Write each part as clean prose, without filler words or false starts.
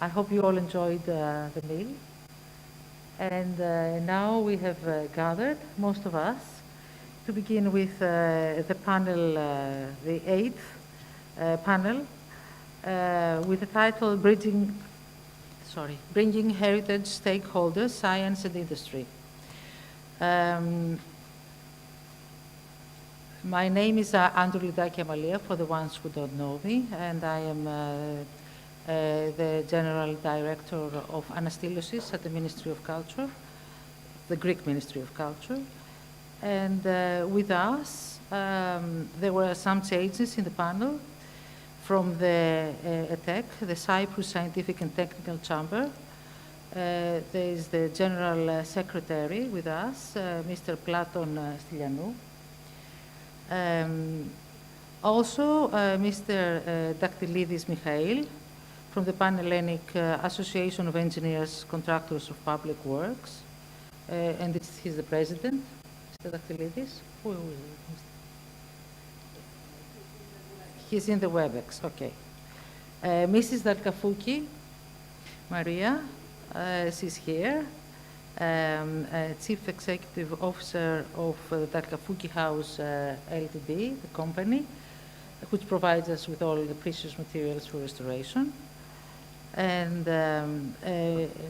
I hope you all enjoyed the meal. And now we have gathered, most of us, to begin with the panel, the eighth panel, with the title Bridging Heritage Stakeholders, Science and Industry. My name is Andrew Lidaki Amalia, for the ones who don't know me, and I am the General Director of Anastylosis at the Ministry of Culture, the Greek Ministry of Culture. And with us, there were some changes in the panel from the ETEC, the Cyprus Scientific and Technical Chamber. There is the General Secretary with us, Mr. Platon Stylianou. Also, Mr. Daktilidis Mikhail from the Pan-Hellenic Association of Engineers, Contractors of Public Works, and he's the president, Mr. Daktilidis. Who is it? He's in the WebEx, okay. Mrs. Dalkafouki Maria, she's here. Chief Executive Officer of the Dalkafouki House Ltd, the company, which provides us with all the precious materials for restoration. And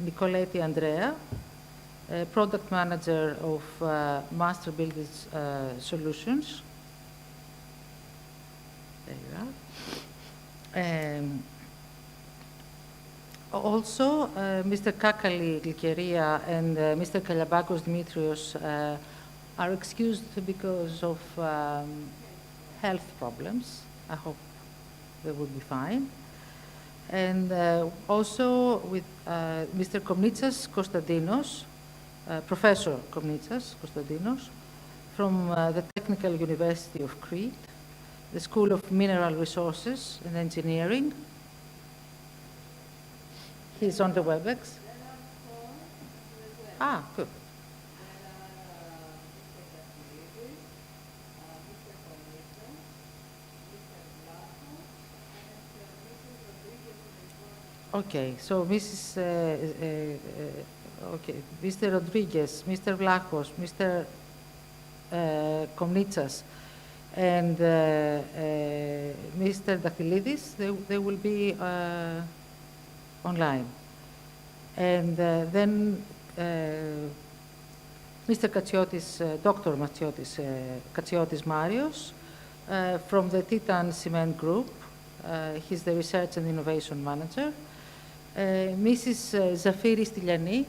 Nicoletti Andrea, Product Manager of Master Builders Solutions. There you are. Also, Mr. Kakali Glikeria and Mr. Kaliabakos Dimitrios are excused because of health problems. I hope they will be fine. And also with Mr. Komnitsas Konstantinos, Professor Komnitsas Konstantinos, from the Technical University of Crete, the School of Mineral Resources and Engineering. He's on the WebEx. Ah, good. Okay, so Mrs. Okay, Mr. Rodriguez, Mr. Vlachos, Mr. Komnitsas, and Mr. Daktilidis, they will be online. And then Mr. Katsiotis, Dr. Katsiotis Marios, from the Titan Cement Group. He's the Research and Innovation Manager. Mrs. Zafiri Styliani,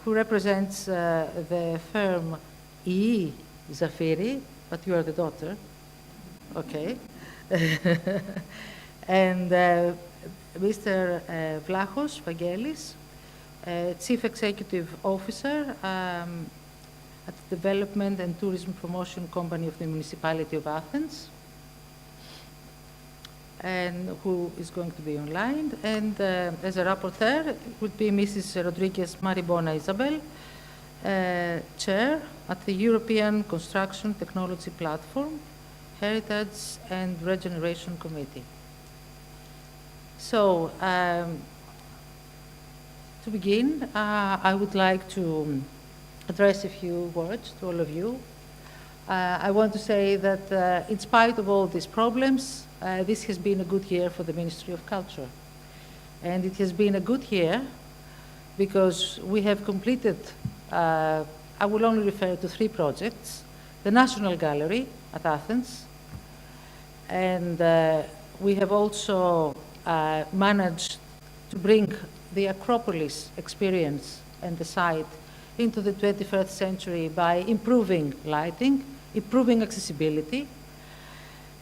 who represents the firm E. Zafiri, but you are the daughter. Okay. And Mr. Vlachos Vangelis, Chief Executive Officer at the Development and Tourism Promotion Company of the Municipality of Athens, and who is going to be online. And as a rapporteur would be Mrs. Rodriguez Maribona Isabel, Chair at the European Construction Technology Platform, Heritage and Regeneration Committee. So, to begin, I would like to address a few words to all of you. I want to say that in spite of all these problems, this has been a good year for the Ministry of Culture. And it has been a good year because we have completed, I will only refer to 3 projects: the National Gallery at Athens, and we have also managed to bring the Acropolis experience and the site into the 21st century by improving lighting, improving accessibility.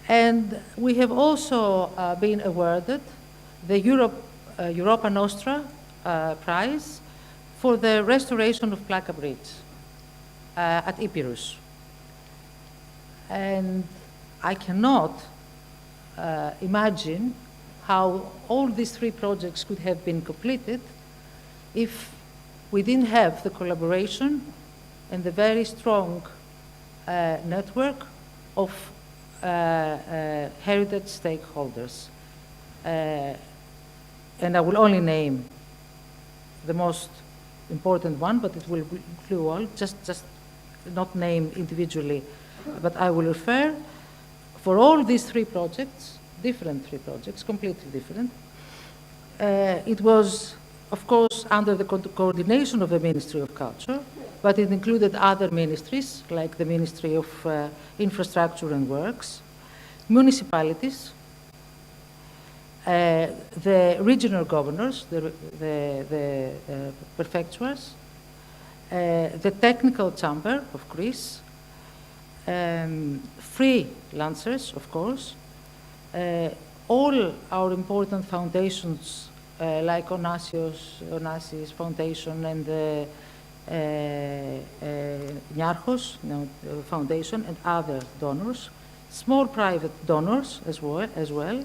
And we have also been awarded the Europa Nostra Prize for the restoration of Plaka Bridge at Epirus. And I cannot imagine how all these 3 projects could have been completed if we didn't have the collaboration and the very strong network of heritage stakeholders. and I will only name the most important one, but it will include all, just not name individually, but I will refer for all these three projects, different three projects, completely different. It was, of course, under the coordination of the Ministry of Culture, but it included other ministries, like the Ministry of Infrastructure and Works, municipalities, the regional governors, the prefectures, the Technical Chamber of Greece, freelancers, of course, all our important foundations like Onassis Foundation and Niarchos Foundation and other donors, small private donors as well,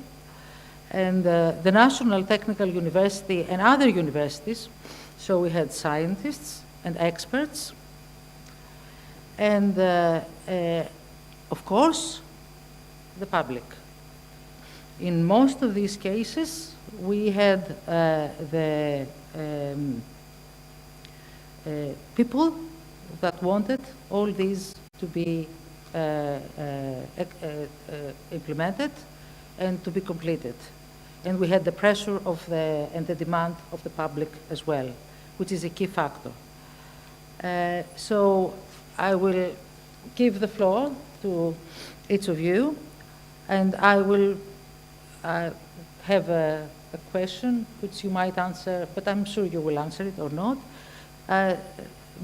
and the National Technical University and other universities. So we had scientists and experts, and of course, the public. In most of these cases, we had the people that wanted all these to be implemented and to be completed. And we had the pressure of and the demand of the public as well, which is a key factor. So I will give the floor to each of you, and I will have a question which you might answer, but I'm sure you will answer it or not.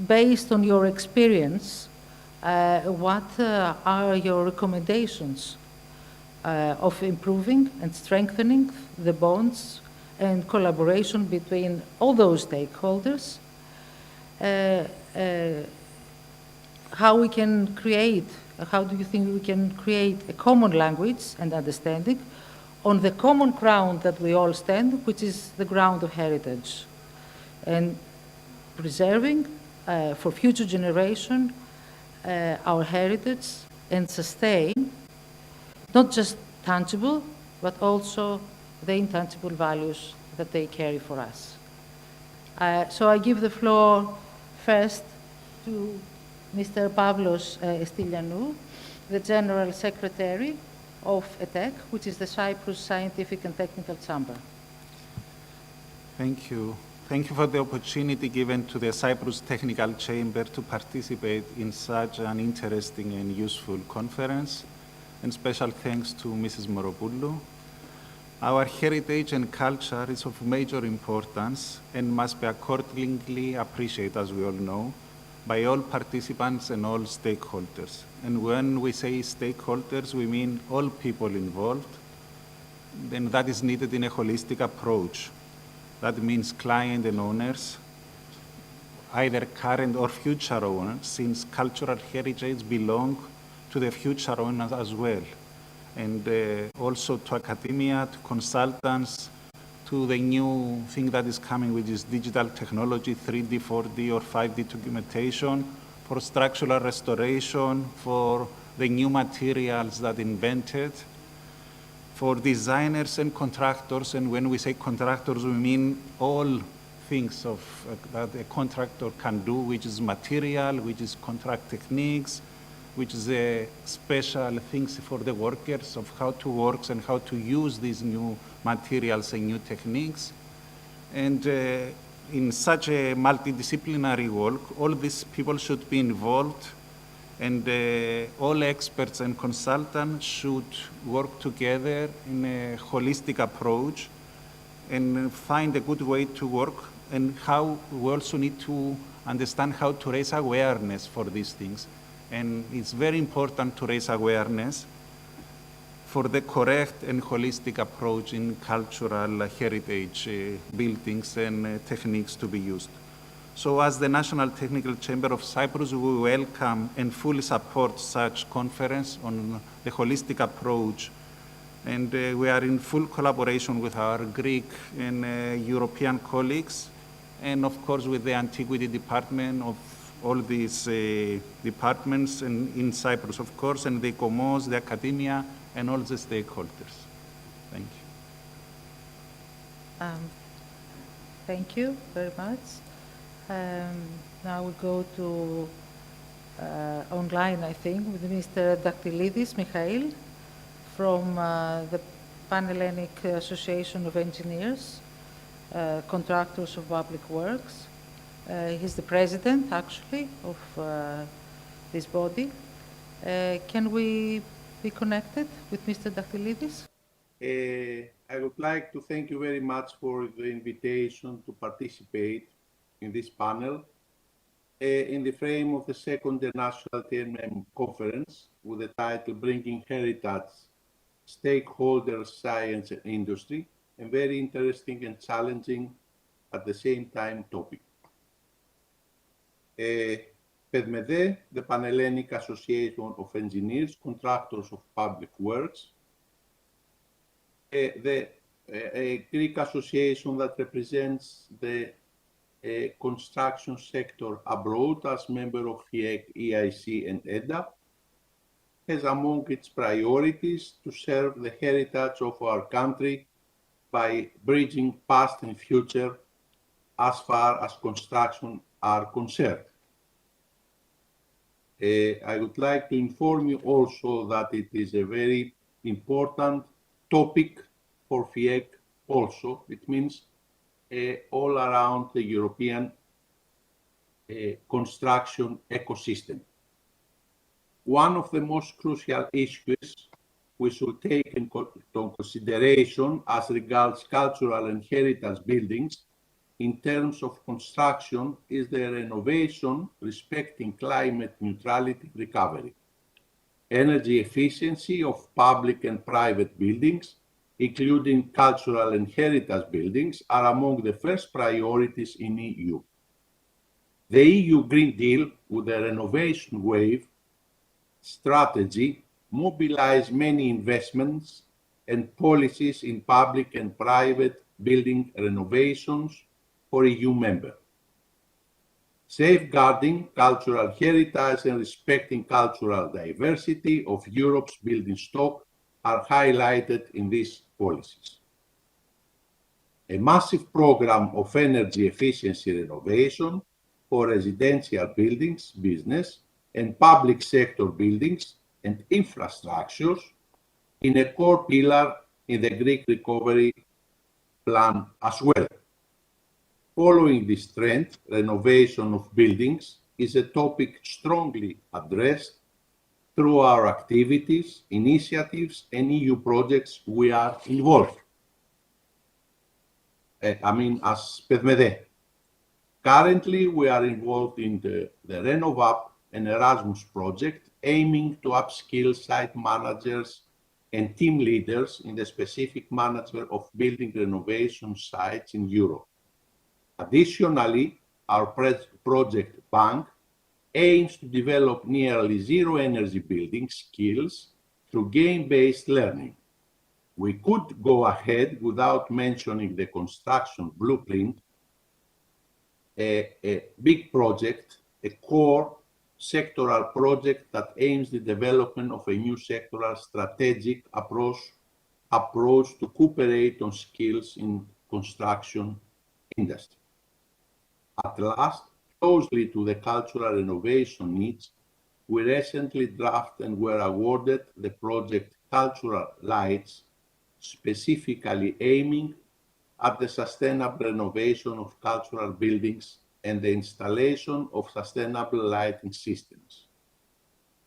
Based on your experience, what are your recommendations of improving and strengthening the bonds and collaboration between all those stakeholders? How we can create, how do you think we can create a common language and understanding on the common ground that we all stand, which is the ground of heritage, and preserving for future generation our heritage and sustain not just tangible, but also the intangible values that they carry for us. So I give the floor first to Mr. Pavlos Stylianou, the General Secretary of ETEC, which is the Cyprus Scientific and Technical Chamber. Thank you. Thank you for the opportunity given to the Cyprus Technical Chamber to participate in such an interesting and useful conference. And special thanks to Mrs. Moropoulou. Our heritage and culture is of major importance and must be accordingly appreciated, as we all know, by all participants and all stakeholders. And when we say stakeholders, we mean all people involved, and that is needed in a holistic approach. That means client and owners, either current or future owners, since cultural heritage belong to the future owners as well, and also to academia, to consultants, to the new thing that is coming, which is digital technology, 3D, 4D, or 5D documentation, for structural restoration, for the new materials that invented, for designers and contractors. And when we say contractors, we mean all things of that a contractor can do, which is material, which is contract techniques, which is special things for the workers of how to work and how to use these new materials and new techniques. And in such a multidisciplinary work, all these people should be involved, and all experts and consultants should work together in a holistic approach and find a good way to work, and how we also need to understand how to raise awareness for these things. And it's very important to raise awareness for the correct and holistic approach in cultural heritage buildings and techniques to be used. So as the National Technical Chamber of Cyprus, we welcome and fully support such conference on the holistic approach. And we are in full collaboration with our Greek and European colleagues, and of course with the Antiquity Department of all these departments in Cyprus, of course, and the COMOS, the academia, and all the stakeholders. Thank you. Thank you very much. Now we go to online, I think, with Mr. Daktilidis Mikhail from the Pan-Hellenic Association of Engineers, Contractors of Public Works. He's the president, actually, of this body. Can we be connected with Mr. Daktilidis? I would like to thank you very much for the invitation to participate in this panel in the frame of the second International TMM conference with the title Bringing Heritage, Stakeholders, Science and Industry, a very interesting and challenging at the same time topic. PEDMEDE, the Pan-Hellenic Association of Engineers, Contractors of Public Works, the Greek association that represents the construction sector abroad as member of FIEC, EIC and EDA, has among its priorities to serve the heritage of our country by bridging past and future as far as construction are concerned. I would like to inform you also that it is a very important topic for FIEC also. It means all around the European construction ecosystem. One of the most crucial issues we should take into consideration as regards cultural and heritage buildings in terms of construction is the renovation respecting climate neutrality recovery. Energy efficiency of public and private buildings, including cultural and heritage buildings, are among the first priorities in EU. The EU Green Deal, with the renovation wave strategy, mobilized many investments and policies in public and private building renovations for EU members. Safeguarding cultural heritage and respecting cultural diversity of Europe's building stock are highlighted in these policies. A massive program of energy efficiency renovation for residential buildings, business, and public sector buildings and infrastructures in a core pillar in the Greek recovery plan as well. Following this trend, renovation of buildings is a topic strongly addressed through our activities, initiatives, and EU projects we are involved. As PEDMEDE. Currently, we are involved in the RenoVap and Erasmus project, aiming to upskill site managers and team leaders in the specific management of building renovation sites in Europe. Additionally, our project bank aims to develop nearly zero energy building skills through game-based learning. We could go ahead without mentioning the construction blueprint, a big project, a core sectoral project that aims the development of a new sectoral strategic approach to cooperate on skills in construction industry. At last, closely to the cultural renovation needs, we recently drafted and were awarded the project Cultural Lights, specifically aiming at the sustainable renovation of cultural buildings and the installation of sustainable lighting systems.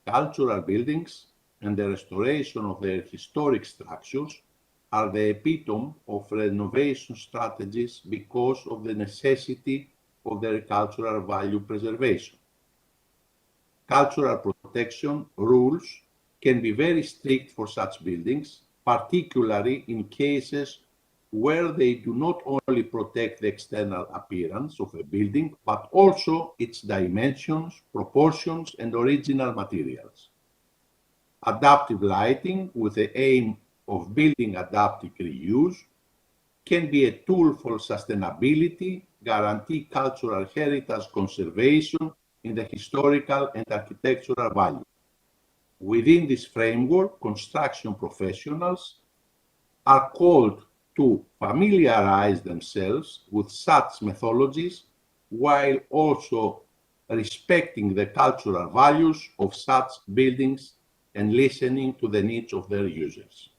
Cultural buildings and the restoration of their historic structures are the epitome of renovation strategies because of the necessity of their cultural value preservation. Cultural protection rules can be very strict for such buildings, particularly in cases where they do not only protect the external appearance of a building, but also its dimensions, proportions, and original materials. Adaptive lighting, with the aim of building adaptive reuse, can be a tool for sustainability, guarantee cultural heritage conservation in the historical and architectural value. Within this framework, construction professionals are called to familiarize themselves with such methodologies while also respecting the cultural values of such buildings and listening to the needs of their users.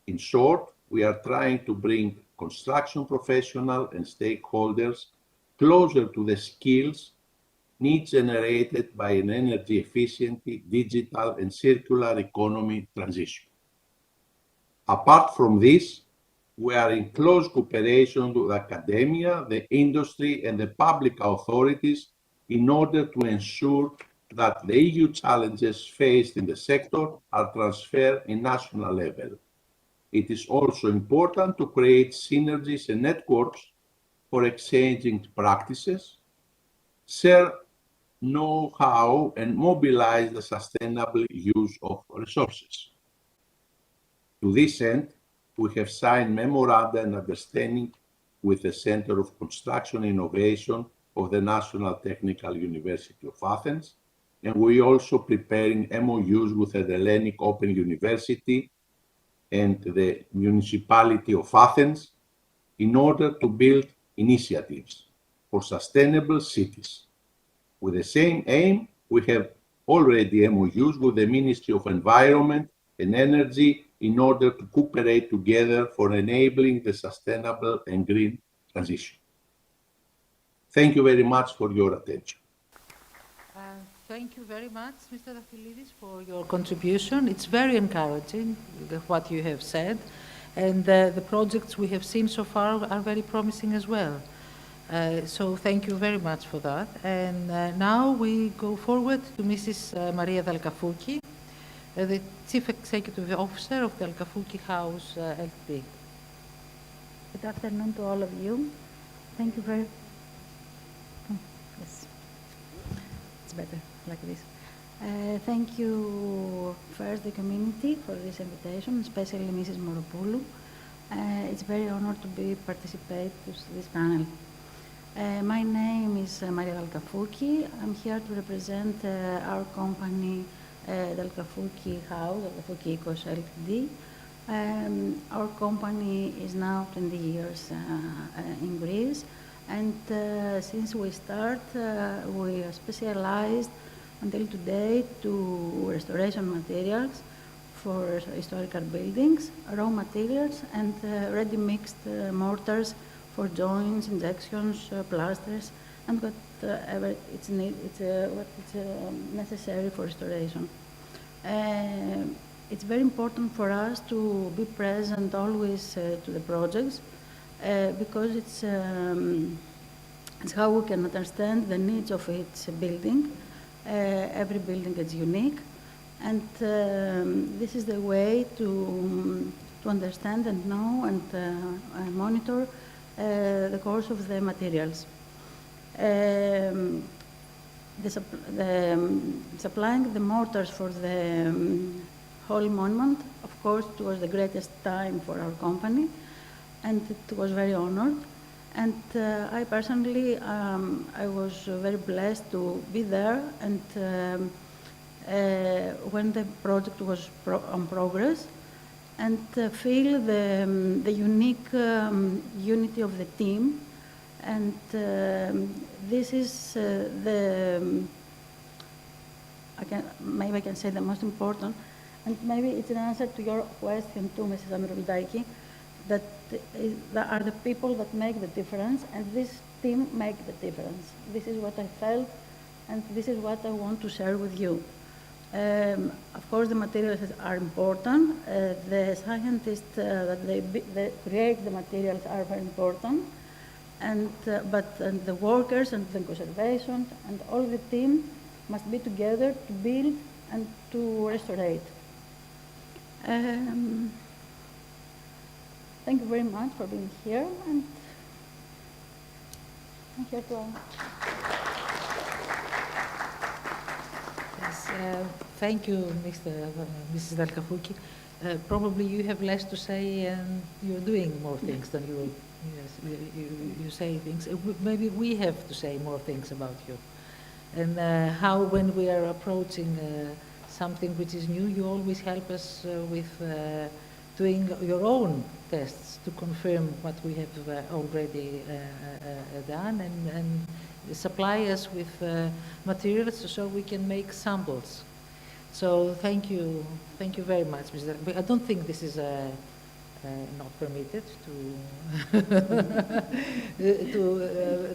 In short, we are trying to bring construction professionals and stakeholders closer to the skills needs generated by an energy efficient, digital, and circular economy transition. Apart from this, we are in close cooperation with academia, the industry, and the public authorities in order to ensure that the EU challenges faced in the sector are transferred in national level. It is also important to create synergies and networks for exchanging practices, share know-how, and mobilize the sustainable use of resources. To this end, we have signed memoranda and understanding with the Center of Construction Innovation of the National Technical University of Athens, and we also preparing MOUs with the Hellenic Open University and the Municipality of Athens in order to build initiatives for sustainable cities. With the same aim, we have already MOUs with the Ministry of Environment and Energy in order to cooperate together for enabling the sustainable and green transition. Thank you very much for your attention. Thank you very much, Mr. Daphilidis, for your contribution. It's very encouraging, what you have said, and the projects we have seen so far are very promising as well. So thank you very much for that. And now we go forward to Mrs. Maria Dalkafouki, the Chief Executive Officer of the Dalkafouki House LTD. Good afternoon to all of you. Thank you very yes, it's better like this. Thank you first the community for this invitation, especially Mrs. Moropoulou. It's very honored to be participate to this panel. My name is Maria Dalkafouki. I'm here to represent our company, Dalkafouki House, Dalkafouki Ecos Ltd. Our company is now 20 years in Greece, and since we start, we are specialized until today to restoration materials for historical buildings, raw materials, and ready-mixed mortars for joints, injections, plasters, and whatever it's necessary for restoration. It's very important for us to be present always to the projects because it's how we can understand the needs of each building. Every building is unique, and this is the way to understand and know and monitor the course of the materials. Supplying the mortars for the whole monument, of course, it was the greatest time for our company, and it was very honored. And I personally, I was very blessed to be there, and when the project was on progress, and feel the unique unity of the team. And this is maybe I can say the most important, and maybe it's an answer to your question too, Mrs. Amirovidaiki, that are the people that make the difference, and this team make the difference. This is what I felt, and this is what I want to share with you. Of course, the materials are important. The scientists that they create the materials are very important, and but the workers and the conservation and all the team must be together to build and to restore. Thank you very much for being here, and I'm here to. Yes, thank you, Mrs. Dalkafouki. Probably you have less to say, and you're doing more things than you. Yes, you say things. Maybe we have to say more things about you, and how when we are approaching something which is new, you always help us with doing your own tests to confirm what we have already done and supply us with materials so we can make samples. So thank you very much, Mr. I don't think this is not permitted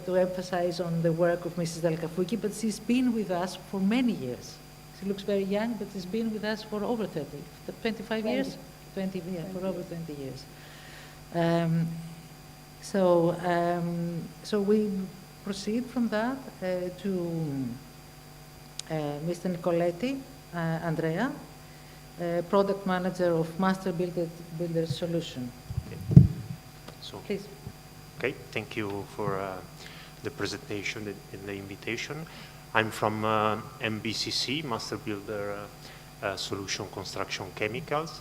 to emphasize on the work of Mrs. Del Kafuki, but she's been with us for many years. She looks very young, but she's been with us for over 25 years? 20, yeah, for over 20 years. So we proceed from that to Mr. Nicoletti, Andrea, product manager of Master Builder Solution. Okay. So, please. Okay, thank you for the presentation and the invitation. I'm from MBCC, Master Builder Solution Construction Chemicals.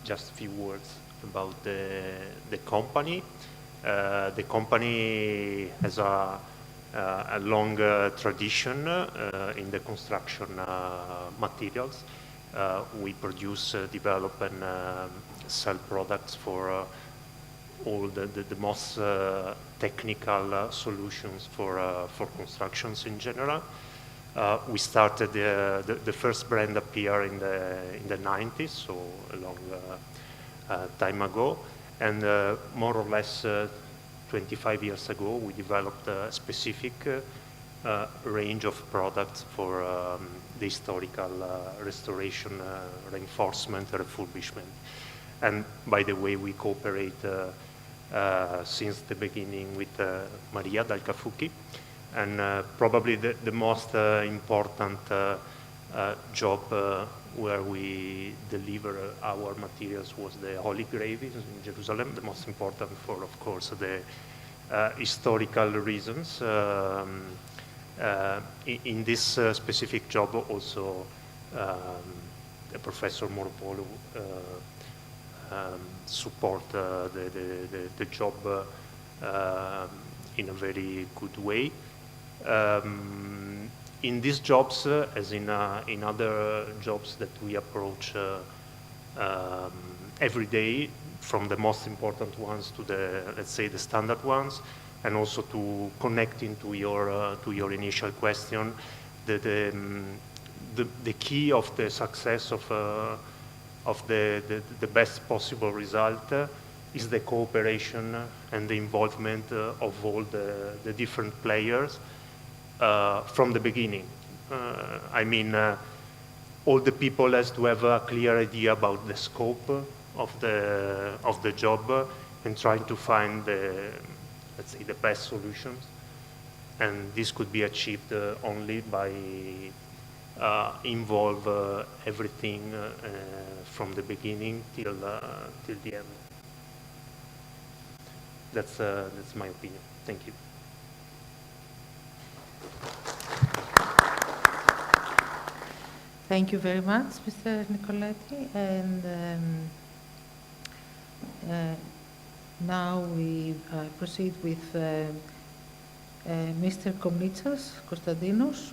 Just a few words about the company. The company has a long tradition in the construction materials. We produce, develop, and sell products for all the most technical solutions for constructions in general. We started the first brand appear in the 90s, so a long time ago, and more or less 25 years ago we developed a specific range of products for the historical restoration, reinforcement, refurbishment. And by the way, we cooperate since the beginning with Maria Del Kafuki. And probably the most important job where we deliver our materials was the Holy Grave in Jerusalem, the most important for, of course, the historical reasons. In this specific job also, Professor Moropoulou support the job in a very good way. In these jobs, as in other jobs that we approach every day, from the most important ones to the, let's say, the standard ones, and also to connecting to your initial question, the key of the success of the best possible result is the cooperation and the involvement of all the different players from the beginning. I mean, all the people has to have a clear idea about the scope of the job and trying to find let's say, the best solutions. And this could be achieved only by involve everything from the beginning till the end. That's my opinion. Thank you. Thank you very much, Mr. Nicoletti. And now we proceed with Mr. Komnitsas Konstantinos,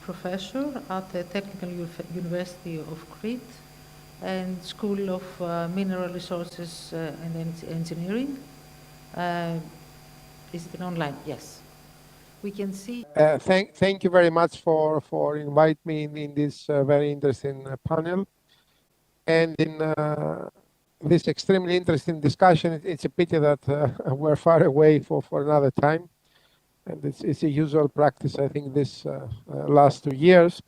professor at the Technical University of Crete and School of Mineral Resources and Engineering. Is it online? Yes. We can see. Thank you very much for inviting me in this very interesting panel. And in this extremely interesting discussion, it's a pity that we're far away for another time. And it's a usual practice, I think, this last 2 years.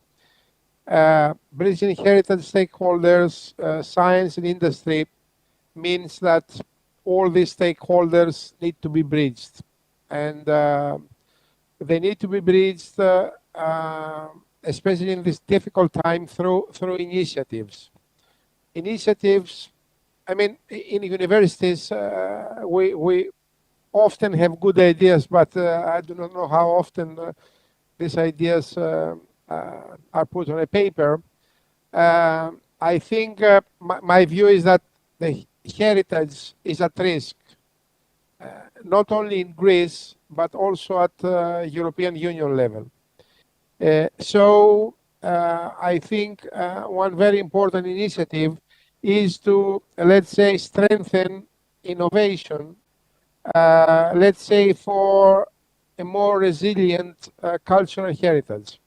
Bridging heritage stakeholders, science and industry means that all these stakeholders need to be bridged. And they need to be bridged, especially in this difficult time, through initiatives. Initiatives, I mean, in universities, we often have good ideas, but I do not know how often these ideas are put on a paper. I think my view is that the heritage is at risk, not only in Greece, but also at European Union level. So I think one very important initiative is to, let's say, strengthen innovation, let's say, for a more resilient cultural heritage.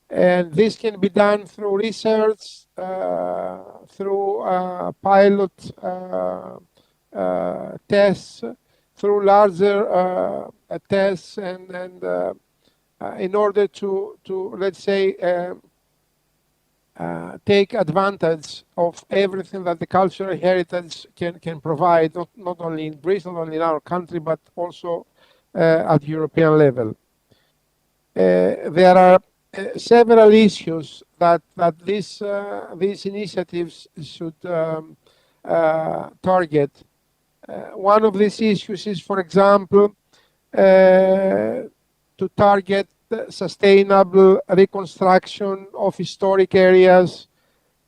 And this can be done through research, through pilot tests, through larger tests, and in order to let's say, take advantage of everything that the cultural heritage can provide, not only in Greece, not only in our country, but also at European level. There are several issues that these initiatives should target. One of these issues is, for example, to target sustainable reconstruction of historic areas,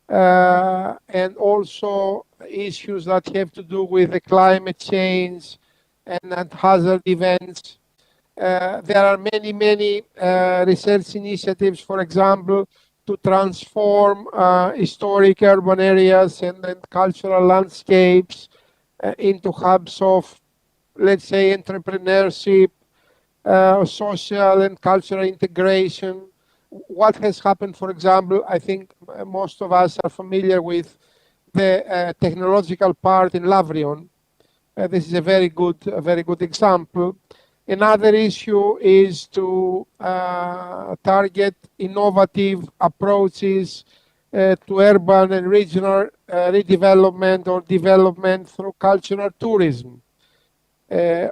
and also issues that have to do with the climate change and hazard events. There are many research initiatives, for example, to transform historic urban areas and cultural landscapes into hubs of, let's say, entrepreneurship, social and cultural integration. What has happened, for example, I think most of us are familiar with the technological park in Lavrion. This is a very good example. Another issue is to target innovative approaches to urban and regional redevelopment or development through cultural tourism.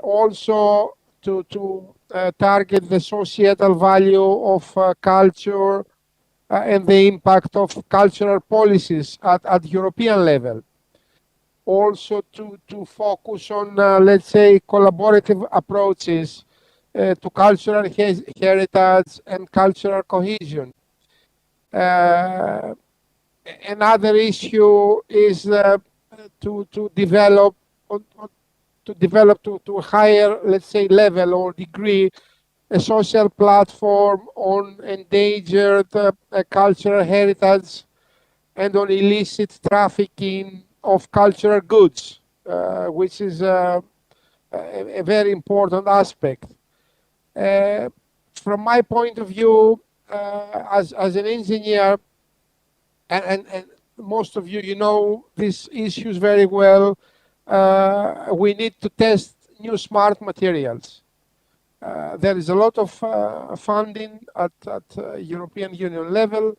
Also to target the societal value of culture and the impact of cultural policies at European level. Also to focus on, let's say, collaborative approaches to cultural heritage and cultural cohesion. Another issue is to develop to a higher, let's say, level or degree, a social platform on endangered cultural heritage and on illicit trafficking of cultural goods, which is a very important aspect. From my point of view, as an engineer, and most of you know these issues very well, we need to test new smart materials. There is a lot of funding at European Union level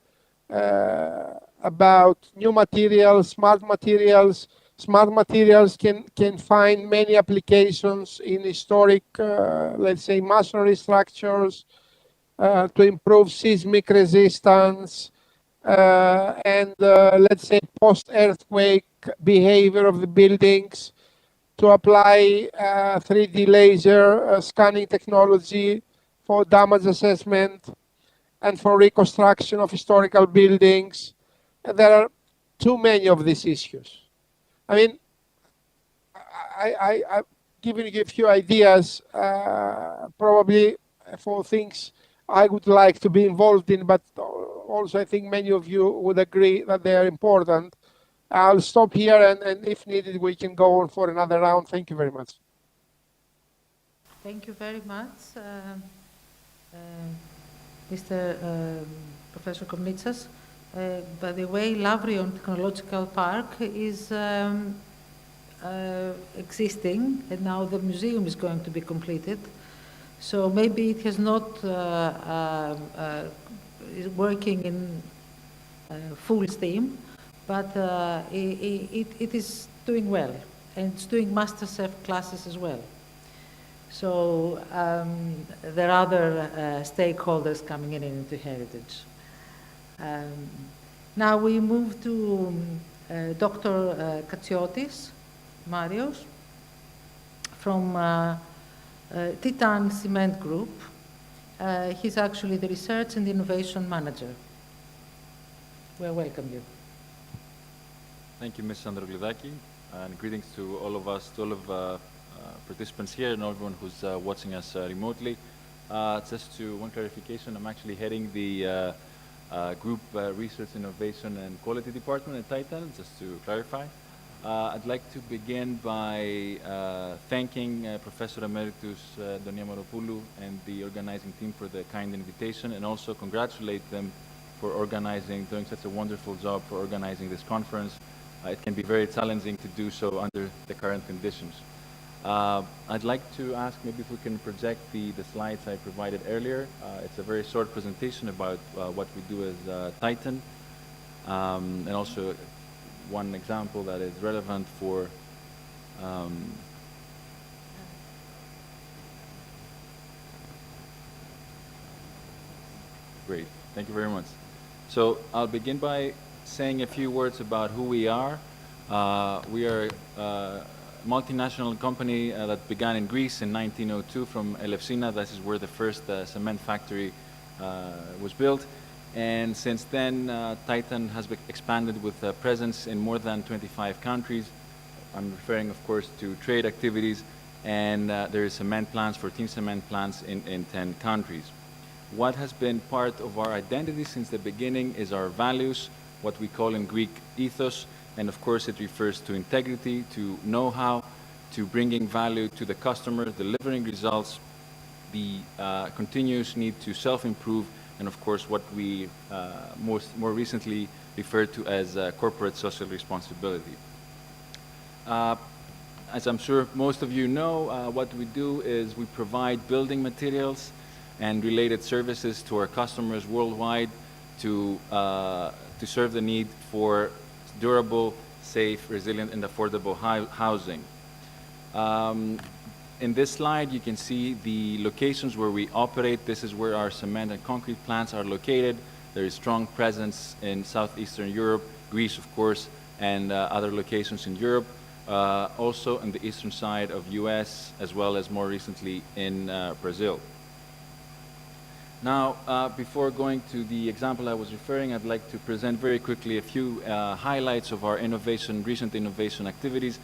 about new materials, smart materials. Smart materials can find many applications in historic, let's say, masonry structures, to improve seismic resistance, and let's say post-earthquake behavior of the buildings, to apply 3D laser scanning technology for damage assessment and for reconstruction of historical buildings. And there are too many of these issues. I mean, I'm giving you a few ideas, probably for things I would like to be involved in, but also I think many of you would agree that they are important. I'll stop here, and if needed, we can go on for another round. Thank you very much. Thank you very much, Mr. Professor Komnitsas. By the way, Lavrion Technological Park is existing, and now the museum is going to be completed. So maybe it has not is working in full steam, but it is doing well, and it's doing MasterChef classes as well. So there are other stakeholders coming in into heritage. Now we move to Dr. Katsiotis Marios from Titan Cement Group. He's actually the Research and Innovation Manager. We welcome you. Thank you, Ms. Androglidaki, and greetings to all of us, to all of participants here and everyone who's watching us remotely. Just to one clarification, I'm actually heading the Group Research, Innovation, and Quality Department at Titan, just to clarify. I'd like to begin by thanking Professor Emeritus Donia Moropoulou and the organizing team for the kind invitation, and also congratulate them for doing such a wonderful job for organizing this conference. It can be very challenging to do so under the current conditions. I'd like to ask maybe if we can project the slides I provided earlier. It's a very short presentation about what we do as Titan, and also one example that is relevant for great, thank you very much. So I'll begin by saying a few words about who we are. We are multinational company that began in Greece in 1902 from Elefsina. This is where the first cement factory was built. And since then, Titan has expanded with a presence in more than 25 countries. I'm referring, of course, to trade activities. And there is cement plants, 14 cement plants in 10 countries. What has been part of our identity since the beginning is our values, what we call in Greek ethos. And of course, it refers to integrity, to know-how, to bringing value to the customer, delivering results, the continuous need to self-improve, and of course, what we more recently referred to as corporate social responsibility. As I'm sure most of you know, what we do is we provide building materials and related services to our customers worldwide to serve the need for durable, safe, resilient, and affordable housing. In this slide, you can see the locations where we operate. This is where our cement and concrete plants are located. There is strong presence in Southeastern Europe, Greece, of course, and other locations in Europe. Also on the eastern side of US, as well as more recently in Brazil. Now, before going to the example I was referring, I'd like to present very quickly a few highlights of our recent innovation activities,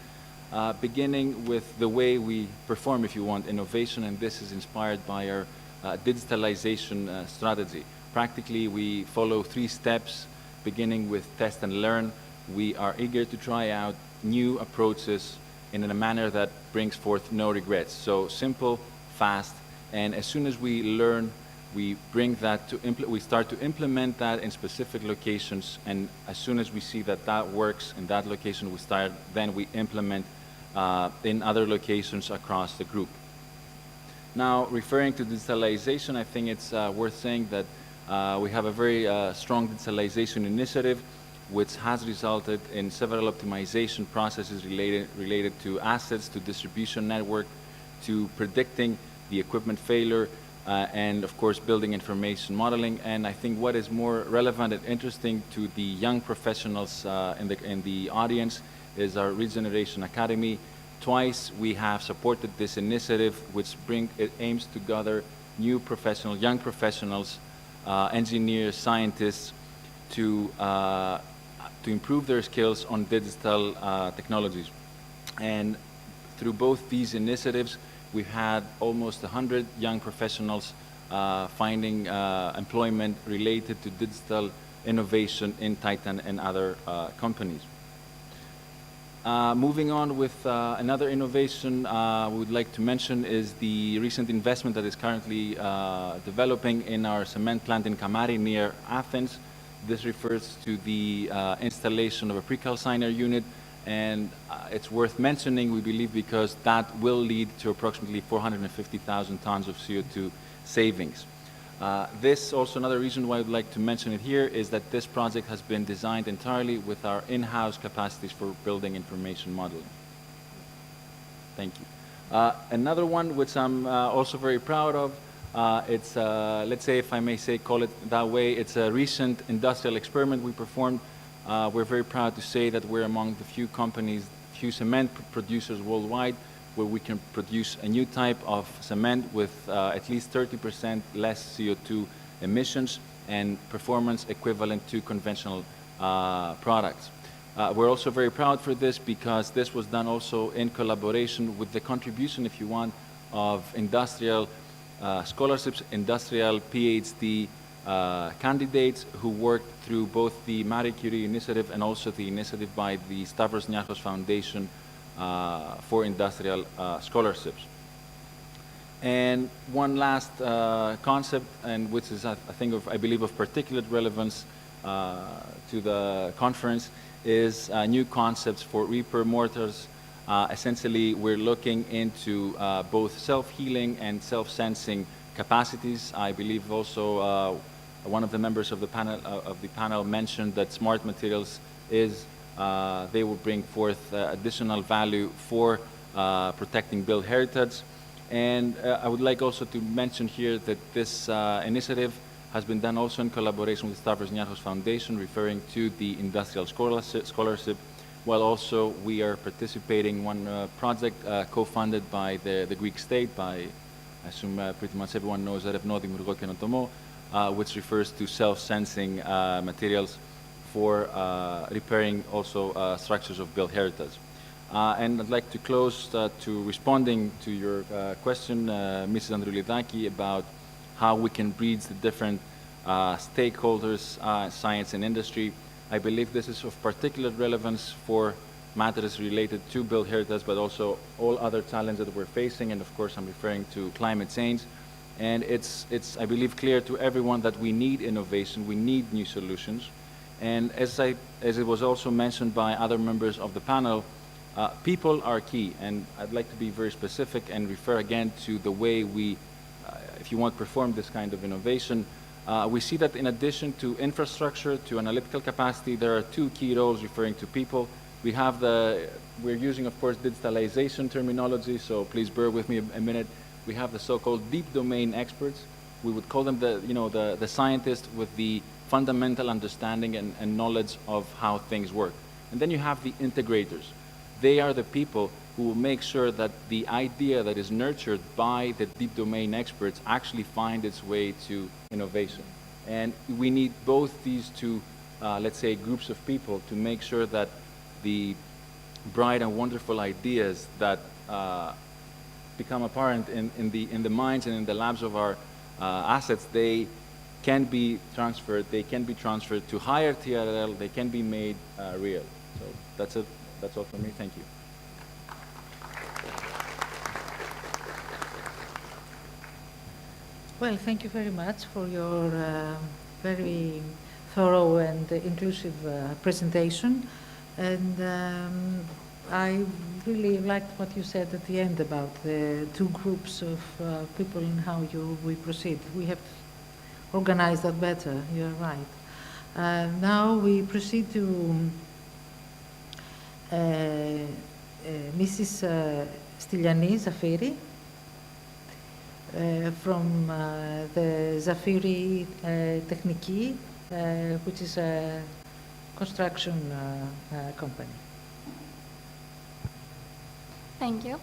beginning with the way we perform, if you want, innovation, and this is inspired by our digitalization strategy. Practically, we follow 3 steps, beginning with test and learn. We are eager to try out new approaches in a manner that brings forth no regrets. So simple, fast, and as soon as we learn, we bring that to we start to implement that in specific locations, and as soon as we see that that works in that location, then we implement in other locations across the group. Now, referring to digitalization, I think it's worth saying that we have a very strong digitalization initiative, which has resulted in several optimization processes related to assets, to distribution network, to predicting the equipment failure, and of course building information modeling. And I think what is more relevant and interesting to the young professionals in the audience is our Regeneration Academy. Twice we have supported this initiative, which aims to gather young professionals, engineers, scientists, to improve their skills on digital technologies. And through both these initiatives, we've had almost 100 young professionals finding employment related to digital innovation in Titan and other companies. Moving on with another innovation we would like to mention is the recent investment that is currently developing in our cement plant in Kamari near Athens. This refers to the installation of a precalciner unit, and it's worth mentioning, we believe, because that will lead to approximately 450,000 tons of CO2 savings. This also another reason why I'd like to mention it here is that this project has been designed entirely with our in-house capacities for building information modeling. Thank you. Another one which I'm also very proud of, it's, let's say, if I may say, call it that way, it's a recent industrial experiment we performed. We're very proud to say that we're among the few companies, few cement producers worldwide, where we can produce a new type of cement with at least 30% less CO2 emissions and performance equivalent to conventional products. We're also very proud for this because this was done also in collaboration with the contribution, if you want, of industrial scholarships, industrial PhD candidates who worked through both the Marie Curie initiative and also the initiative by the Stavros Niarchos Foundation for Industrial Scholarships. And one last concept, and which is, I believe, of particular relevance to the conference, is new concepts for repair mortars. Essentially, we're looking into both self-healing and self-sensing capacities. I believe also one of the members of the panel mentioned that smart materials they will bring forth additional value for protecting built heritage. And I would like also to mention here that this initiative has been done also in collaboration with the Stavros Niarchos Foundation, referring to the industrial scholarship, while also we are participating in one project co-funded by the Greek state, by, I assume pretty much everyone knows that, Ευνό Δημιουργό Καινοτομό, which refers to self-sensing materials for repairing also structures of built heritage. And I'd like to close to responding to your question, Mrs. Androulidaki, about how we can bridge the different stakeholders, science and industry. I believe this is of particular relevance for matters related to built heritage, but also all other challenges that we're facing, and of course I'm referring to climate change. And it's I believe, clear to everyone that we need innovation, we need new solutions. And as it was also mentioned by other members of the panel, people are key, and I'd like to be very specific and refer again to the way we, if you want, perform this kind of innovation. We see that in addition to infrastructure, to analytical capacity, there are two key roles referring to people. We're using, of course, digitalization terminology, so please bear with me a minute. We have the so-called deep domain experts. We would call them the scientists with the fundamental understanding and knowledge of how things work. And then you have the integrators. They are the people who will make sure that the idea that is nurtured by the deep domain experts actually find its way to innovation. And we need both these two, let's say, groups of people to make sure that the bright and wonderful ideas that become apparent in the minds and in the labs of our assets, they can be transferred to higher TRL, they can be made real. So that's it. That's all from me. Thank you. Well, thank you very much for your very thorough and inclusive presentation. And I really liked what you said at the end about the two groups of people and how we proceed. We have organized that better. You're right. Now we proceed to Mrs. Styliani Zafiri from the Zafiri Techniki, which is a construction company. Thank you.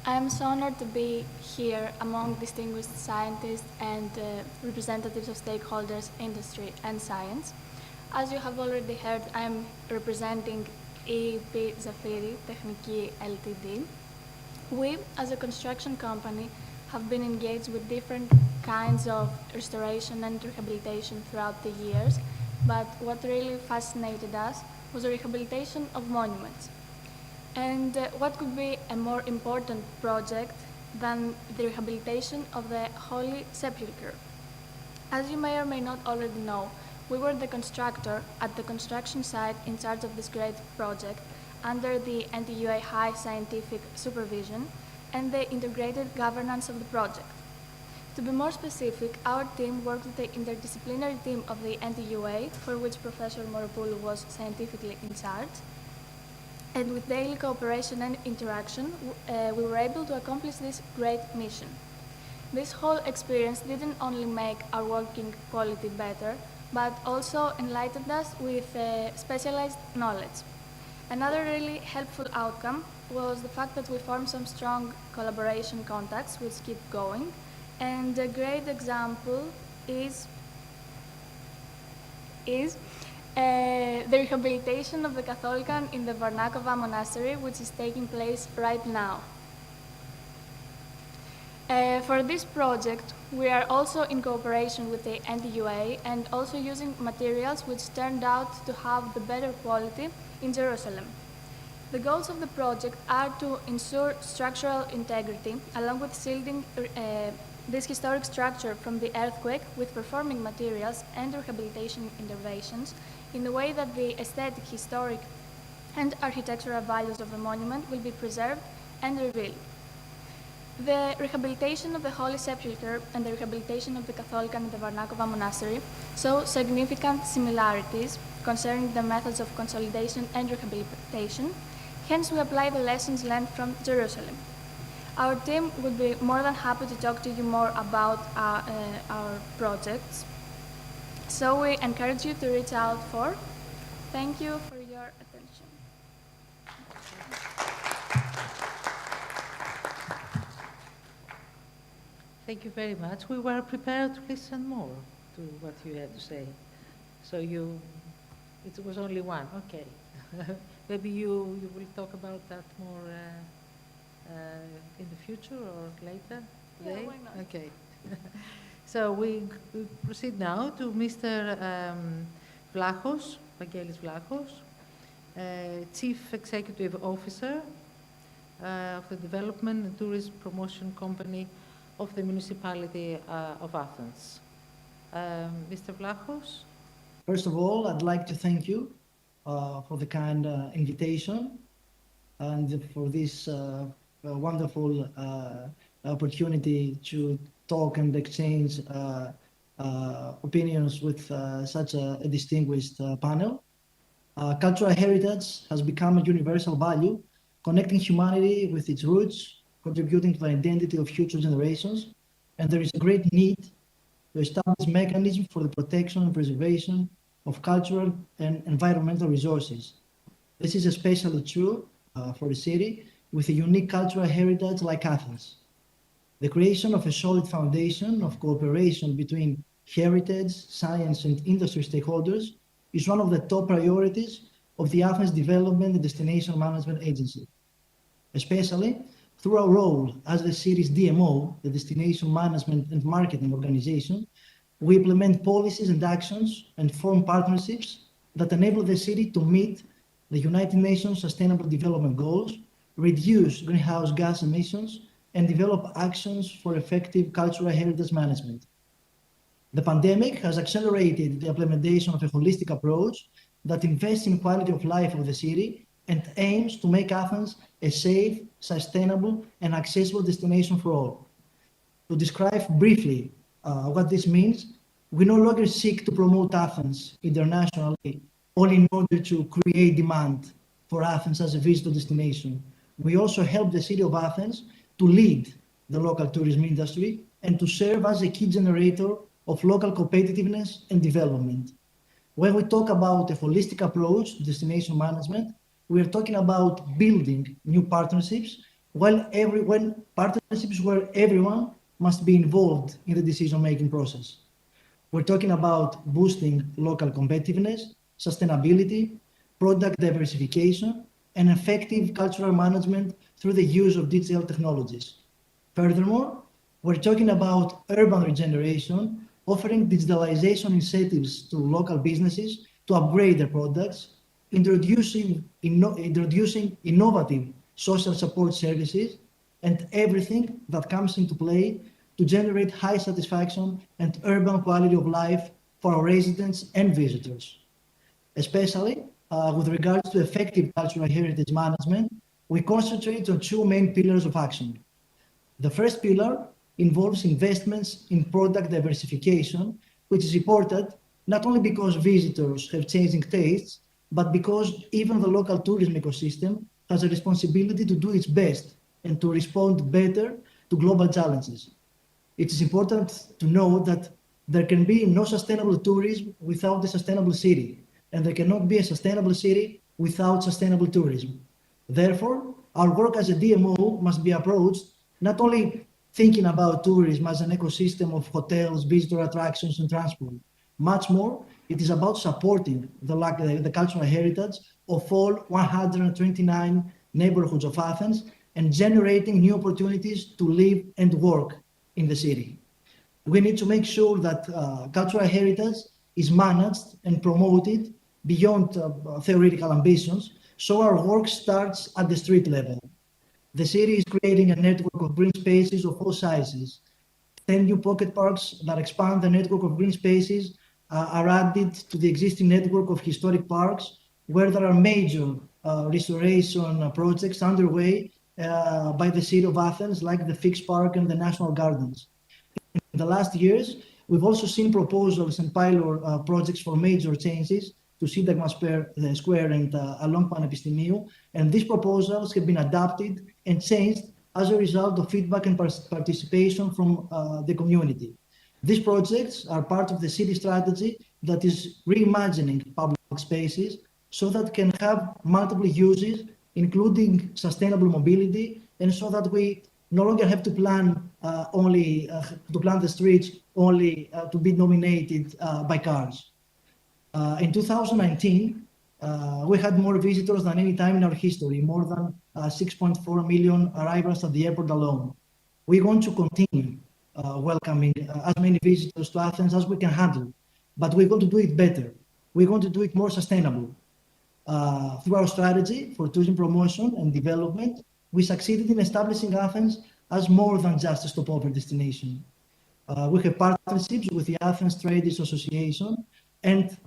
I'm so honored to be here among distinguished scientists and representatives of stakeholders, industry and science. As you have already heard, I'm representing EEP Zafiri Techniki Ltd. We, as a construction company, have been engaged with different kinds of restoration and rehabilitation throughout the years, but what really fascinated us was the rehabilitation of monuments. And what could be a more important project than the rehabilitation of the Holy Sepulchre? As you may or may not already know, we were the constructor at the construction site in charge of this great project under the NTUA High Scientific Supervision and the integrated governance of the project. To be more specific, our team worked with the interdisciplinary team of the NTUA, for which Professor Moropoulou was scientifically in charge. And with daily cooperation and interaction, we were able to accomplish this great mission. This whole experience didn't only make our working quality better, but also enlightened us with specialized knowledge. Another really helpful outcome was the fact that we formed some strong collaboration contacts which keep going. And a great example is the rehabilitation of the Catholican in the Varnakova Monastery, which is taking place right now. For this project, we are also in cooperation with the NDUA and also using materials which turned out to have the better quality in Jerusalem. The goals of the project are to ensure structural integrity along with shielding this historic structure from the earthquake with performing materials and rehabilitation interventions in a way that the aesthetic, historic, and architectural values of the monument will be preserved and revealed. The rehabilitation of the Holy Sepulchre and the rehabilitation of the Catholic and the Varnakova Monastery show significant similarities concerning the methods of consolidation and rehabilitation. Hence, we apply the lessons learned from Jerusalem. Our team would be more than happy to talk to you more about our projects. So we encourage you to reach out for. Thank you for your attention. Thank you very much. We were prepared to listen more to what you had to say. So it was only one, okay. Maybe you will talk about that more in the future or later today? Yeah, why not? Okay. So we proceed now to Mr. Vlachos, Vangelis Vlachos, Chief Executive Officer of the Development and Tourism Promotion Company of the Municipality of Athens. Mr. Vlachos? First of all, I'd like to thank you for the kind invitation and for this wonderful opportunity to talk and exchange opinions with such a distinguished panel. Cultural heritage has become a universal value, connecting humanity with its roots, contributing to the identity of future generations, and there is a great need to establish mechanisms for the protection and preservation of cultural and environmental resources. This is especially true for a city with a unique cultural heritage like Athens. The creation of a solid foundation of cooperation between heritage, science, and industry stakeholders is one of the top priorities of the Athens Development and Destination Management Agency, especially through our role as the city's DMO, the Destination Management and Marketing Organization. We implement policies and actions and form partnerships that enable the city to meet the United Nations Sustainable Development Goals, reduce greenhouse gas emissions, and develop actions for effective cultural heritage management. The pandemic has accelerated the implementation of a holistic approach that invests in quality of life of the city and aims to make Athens a safe, sustainable, and accessible destination for all. To describe briefly what this means, we no longer seek to promote Athens internationally only in order to create demand for Athens as a visitor destination. We also help the city of Athens to lead the local tourism industry and to serve as a key generator of local competitiveness and development. When we talk about a holistic approach to destination management, we are talking about building new partnerships, partnerships where everyone must be involved in the decision-making process. We're talking about boosting local competitiveness, sustainability, product diversification, and effective cultural management through the use of digital technologies. Furthermore, we're talking about urban regeneration, offering digitalization incentives to local businesses to upgrade their products, introducing innovative social support services, and everything that comes into play to generate high satisfaction and urban quality of life for our residents and visitors. Especially with regards to effective cultural heritage management, we concentrate on two main pillars of action. The first pillar involves investments in product diversification, which is important not only because visitors have changing tastes, but because even the local tourism ecosystem has a responsibility to do its best and to respond better to global challenges. It is important to know that there can be no sustainable tourism without a sustainable city, and there cannot be a sustainable city without sustainable tourism. Therefore, our work as a DMO must be approached not only thinking about tourism as an ecosystem of hotels, visitor attractions, and transport. Much more, it is about supporting the cultural heritage of all 129 neighborhoods of Athens and generating new opportunities to live and work in the city. We need to make sure that cultural heritage is managed and promoted beyond theoretical ambitions, so our work starts at the street level. The city is creating a network of green spaces of all sizes. 10 new pocket parks that expand the network of green spaces are added to the existing network of historic parks, where there are major restoration projects underway by the city of Athens, like the Fix Park and the National Gardens. In the last years, we've also seen proposals and pilot projects for major changes to Syntagma Square and along Panepistimiou, and these proposals have been adapted and changed as a result of feedback and participation from the community. These projects are part of the city strategy that is reimagining public spaces so that can have multiple uses, including sustainable mobility, and so that we no longer have to plan the streets only to be dominated by cars. In 2019, we had more visitors than any time in our history, more than 6.4 million arrivals at the airport alone. We want to continue welcoming as many visitors to Athens as we can handle, but we're going to do it better. We're going to do it more sustainable. Through our strategy for tourism promotion and development, we succeeded in establishing Athens as more than just a stopover destination. We have partnerships with the Athens Traders Association and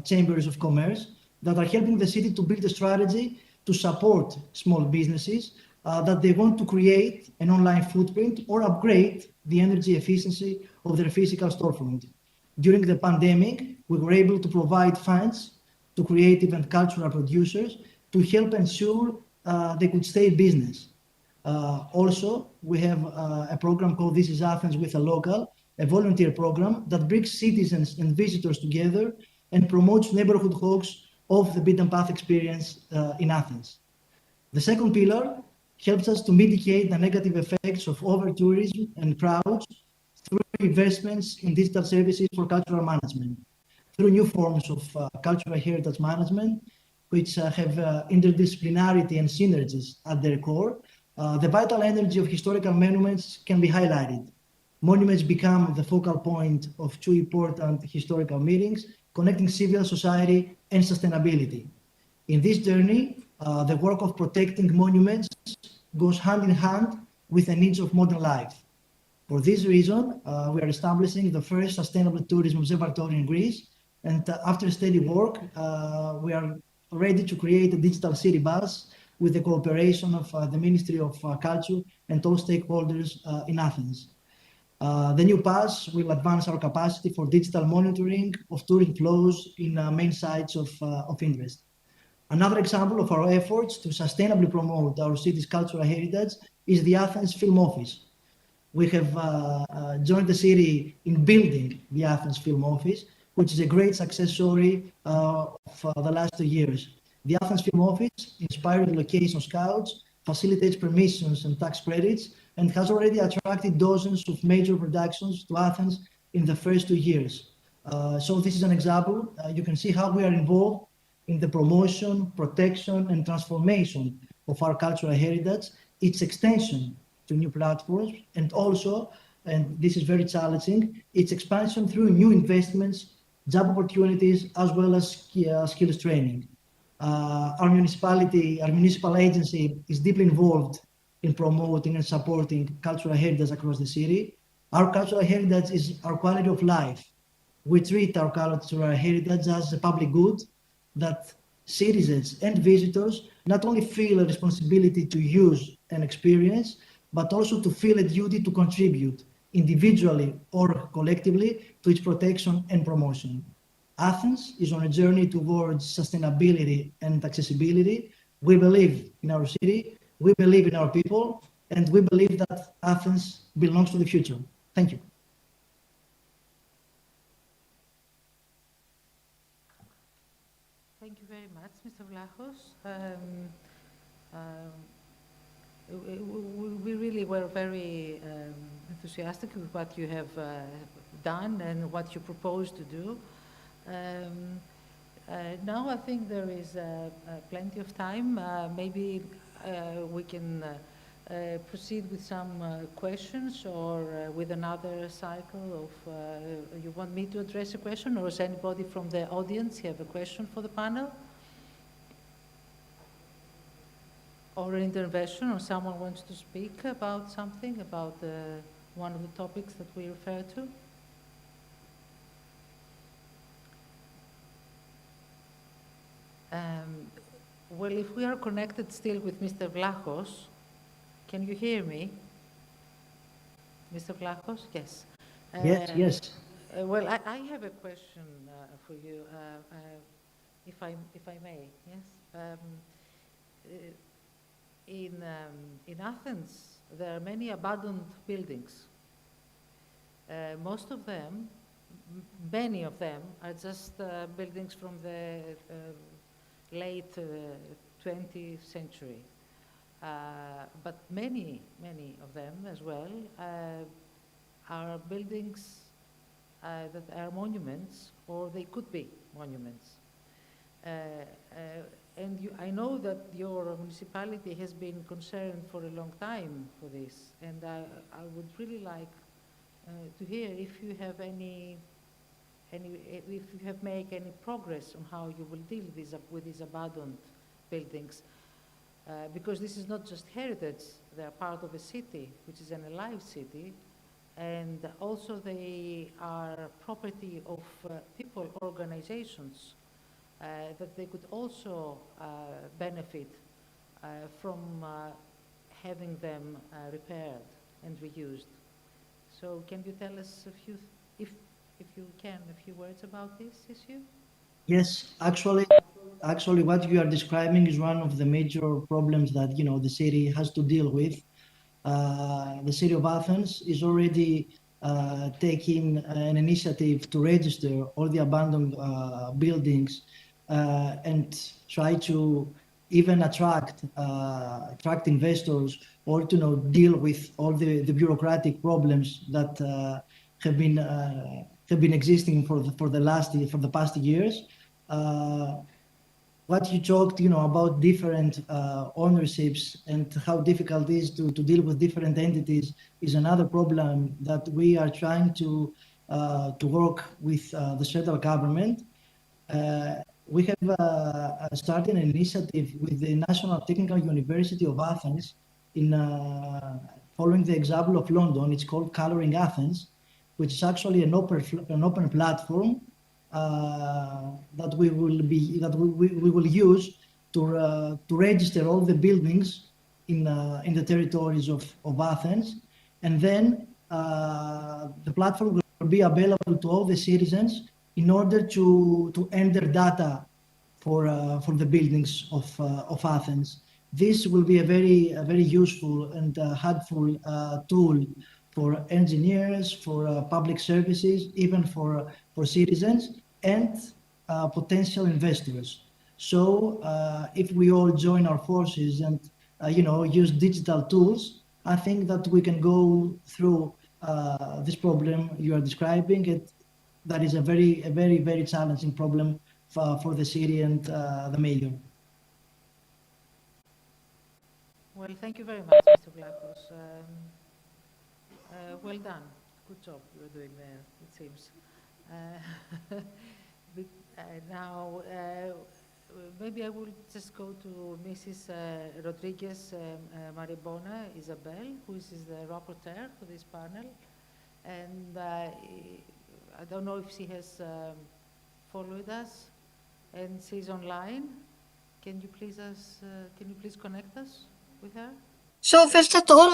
Chambers of Commerce that are helping the city to build a strategy to support small businesses that they want to create an online footprint or upgrade the energy efficiency of their physical storefront. During the pandemic, we were able to provide funds to creative and cultural producers to help ensure they could stay in business. Also, we have a program called This is Athens with a Local, a volunteer program that brings citizens and visitors together and promotes neighborhood walks of the beaten path experience in Athens. The second pillar helps us to mitigate the negative effects of over-tourism and crowds through investments in digital services for cultural management, through new forms of cultural heritage management, which have interdisciplinarity and synergies at their core. The vital energy of historical monuments can be highlighted. Monuments become the focal point of two important historical meetings, connecting civil society and sustainability. In this journey, the work of protecting monuments goes hand in hand with the needs of modern life. For this reason, we are establishing the first sustainable tourism observatory in Greece, and after steady work, we are ready to create a digital city bus with the cooperation of the Ministry of Culture and all stakeholders in Athens. The new pass will advance our capacity for digital monitoring of tourism flows in main sites of interest. Another example of our efforts to sustainably promote our city's cultural heritage is the Athens Film Office. We have joined the city in building the Athens Film Office, which is a great success story for the last 2 years. The Athens Film Office, inspired location scouts, facilitates permissions and tax credits, and has already attracted dozens of major productions to Athens in the first 2 years. So this is an example. You can see how we are involved in the promotion, protection, and transformation of our cultural heritage, its extension to new platforms, and also, and this is very challenging, its expansion through new investments, job opportunities, as well as skills training. Our municipal agency is deeply involved in promoting and supporting cultural heritage across the city. Our cultural heritage is our quality of life. We treat our cultural heritage as a public good that citizens and visitors not only feel a responsibility to use and experience, but also to feel a duty to contribute individually or collectively to its protection and promotion. Athens is on a journey towards sustainability and accessibility. We believe in our city, we believe in our people, and we believe that Athens belongs to the future. Thank you. Thank you very much, Mr. Vlachos. We really were very enthusiastic with what you have done and what you propose to do. Now I think there is plenty of time. Maybe we can proceed with some questions, or with another cycle of, you want me to address a question, or does anybody from the audience have a question for the panel? Or an intervention, or someone wants to speak about something, about one of the topics that we refer to? Well, if we are connected still with Mr. Vlachos, can you hear me? Mr. Vlachos, yes. Yes, yes. Well, I have a question for you, if I may, yes. In Athens, there are many abandoned buildings. Most of them, many of them, are just buildings from the late 20th century. But many of them as well are buildings that are monuments, or they could be monuments. And I know that your municipality has been concerned for a long time for this, and I would really like to hear if you have if you have made any progress on how you will deal with these abandoned buildings. Because this is not just heritage, they are part of a city, which is an alive city, and also they are property of people, organizations, that they could also benefit from having them repaired and reused. So can you tell us a few, if you can, a few words about this issue? Yes, actually, what you are describing is one of the major problems that the city has to deal with. The city of Athens is already taking an initiative to register all the abandoned buildings and try to even attract investors, or to deal with all the bureaucratic problems that have been existing for the past years. What you talked, about different ownerships and how difficult it is to deal with different entities is another problem that we are trying to work with the federal government. We have started an initiative with the National Technical University of Athens in following the example of London. It's called Coloring Athens, which is actually an open platform that we will use to register all the buildings in the territories of Athens, and then the platform will be available to all the citizens in order to enter data for the buildings of Athens. This will be a very useful and helpful tool for engineers, for public services, even for citizens and potential investors. So if we all join our forces and use digital tools, I think that we can go through this problem you are describing. That is a very challenging problem for the city and the mayor. Well, thank you very much, Mr. Vlachos. Well done. Good job you're doing there, it seems. Now, maybe I will just go to Mrs. Rodriguez Maribona Isabel, who is the rapporteur for this panel. And I don't know if she has followed us and she's online. Can you please connect us with her? So first of all,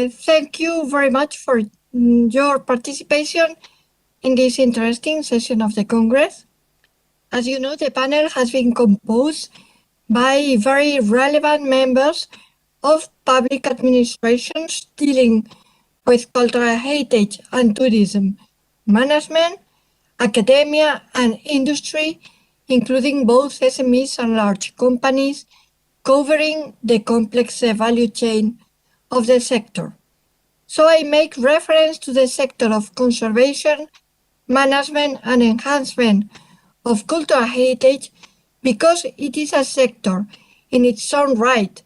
thank you very much for your participation in this interesting session of the Congress. As you know, the panel has been composed by very relevant members of public administrations dealing with cultural heritage and tourism management, academia and industry, including both SMEs and large companies, covering the complex value chain of the sector. So I make reference to the sector of conservation, management and enhancement of cultural heritage because it is a sector in its own right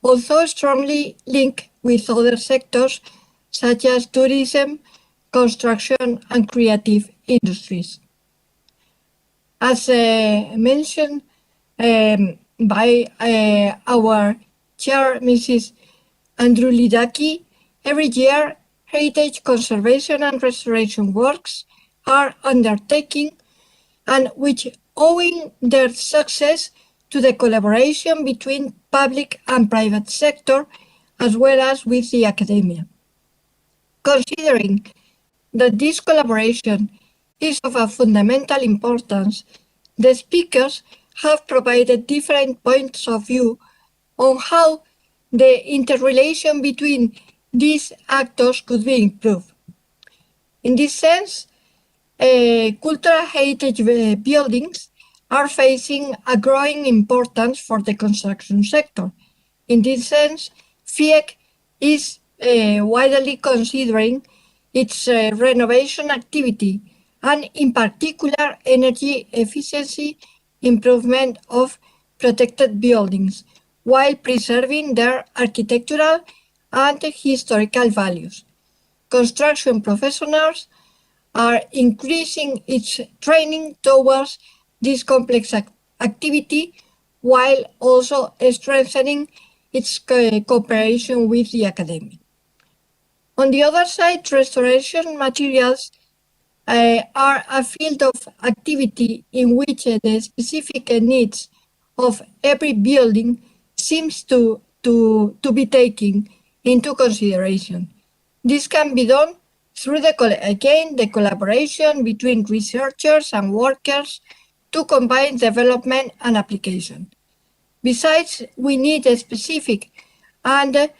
although strongly linked with other sectors such as tourism, construction, and creative industries. As mentioned by our chair, Mrs. Androulidaki, every year heritage conservation and restoration works are undertaken and which owing their success to the collaboration between public and private sector as well as with the academia. Considering that this collaboration is of a fundamental importance, the speakers have provided different points of view on how the interrelation between these actors could be improved. In this sense, cultural heritage buildings are facing a growing importance for the construction sector. In this sense, FIEC is widely considering its renovation activity and in particular energy efficiency improvement of protected buildings while preserving their architectural and historical values. Construction professionals are increasing its training towards this complex activity while also strengthening its cooperation with the academy. On the other side, restoration materials are a field of activity in which the specific needs of every building seems to be taken into consideration. This can be done through the collaboration between researchers and workers to combine development and application. Besides, we need specific and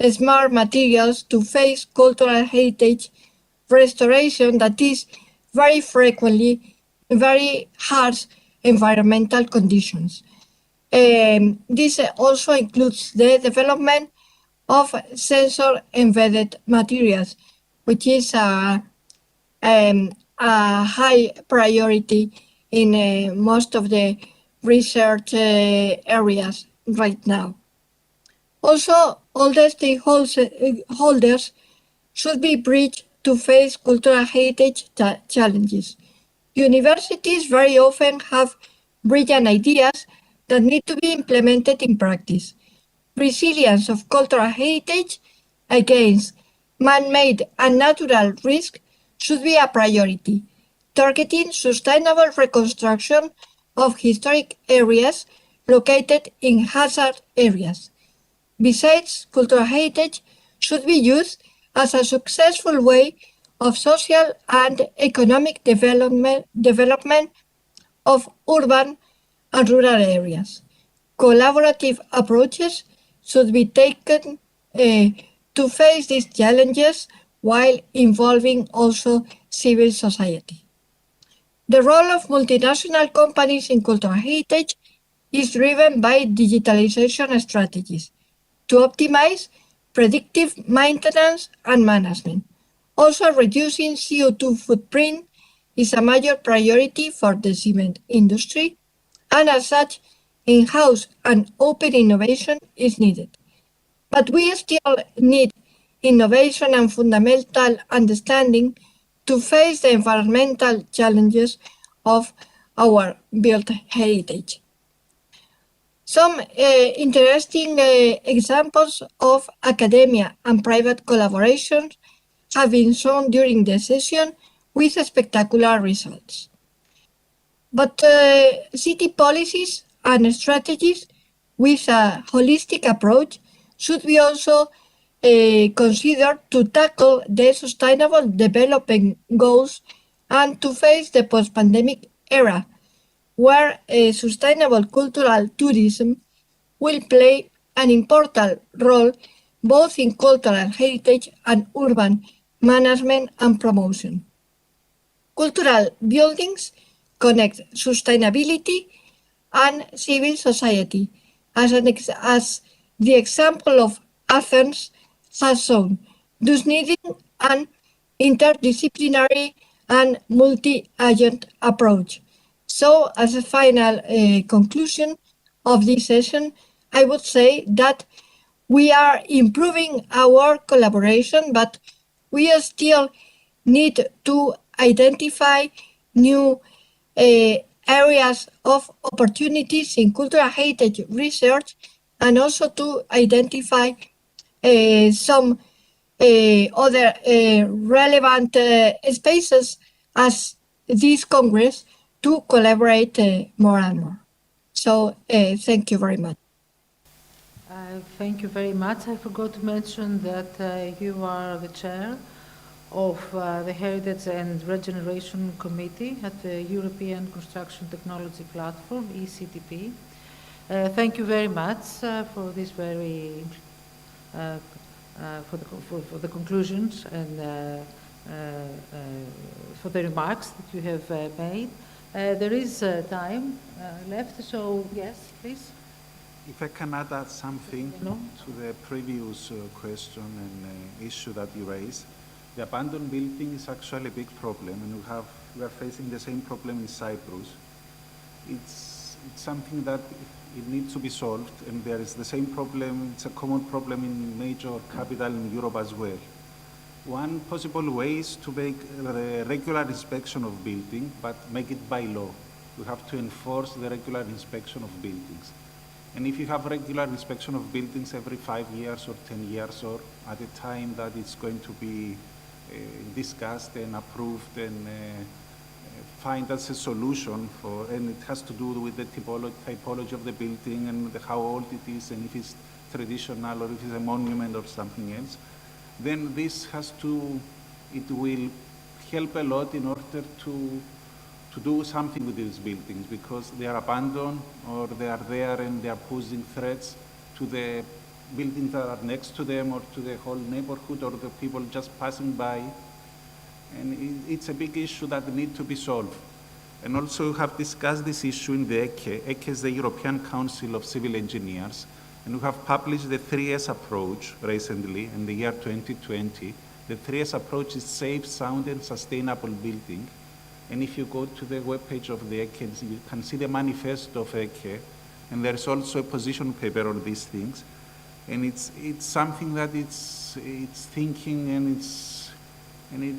smart materials to face cultural heritage restoration that is very frequently very harsh environmental conditions. This also includes the development of sensor-embedded materials, which is a high priority in most of the research areas right now. Also, all the stakeholders should be bridged to face cultural heritage challenges. Universities very often have brilliant ideas that need to be implemented in practice. Resilience of cultural heritage against man-made and natural risk should be a priority, targeting sustainable reconstruction of historic areas located in hazard areas. Besides, cultural heritage should be used as a successful way of social and economic development of urban and rural areas. Collaborative approaches should be taken to face these challenges while involving also civil society. The role of multinational companies in cultural heritage is driven by digitalization strategies to optimize predictive maintenance and management. Also, reducing CO2 footprint is a major priority for the cement industry, and as such, in-house and open innovation is needed. But we still need innovation and fundamental understanding to face the environmental challenges of our built heritage. Some interesting examples of academia and private collaboration have been shown during the session with spectacular results. But city policies and strategies with a holistic approach should be also considered to tackle the sustainable development goals and to face the post-pandemic era, where sustainable cultural tourism will play an important role both in cultural heritage and urban management and promotion. Cultural buildings connect sustainability and civil society, as the example of Athens has shown, thus needing an interdisciplinary and multi-agent approach. So, as a final conclusion of this session, I would say that we are improving our collaboration, but we still need to identify new areas of opportunities in cultural heritage research, and also to identify some other relevant spaces as this Congress to collaborate more and more. So thank you very much. Thank you very much. I forgot to mention that you are the chair of the Heritage and Regeneration Committee at the European Construction Technology Platform, ECTP. Thank you very much for this very for the conclusions and for the remarks that you have made. There is time left, so yes, please. If I can add something No? to the previous question and issue that you raised, the abandoned building is actually a big problem, and we are facing the same problem in Cyprus. It's something that it needs to be solved, and there is the same problem. It's a common problem in major capital in Europe as well. One possible way is to make a regular inspection of building, but make it by law. You have to enforce the regular inspection of buildings. And if you have regular inspection of buildings every 5 years or 10 years, or at a time that it's going to be discussed and approved and find as a solution for, and it has to do with the typology of the building and how old it is, and if it's traditional or if it's a monument or something else, then this has to, it will help a lot in order to do something with these buildings, because they are abandoned or they are there and they are posing threats to the buildings that are next to them or to the whole neighborhood or the people just passing by. And it's a big issue that needs to be solved. And also we have discussed this issue in the ECHE. ECHE is the European Council of Civil Engineers, and we have published the 3S approach recently in the year 2020. The 3S approach is safe, sound, and sustainable building. And if you go to the webpage of the ECHE, you can see the manifesto of ECHE, and there's also a position paper on these things. And it's something that it's thinking, and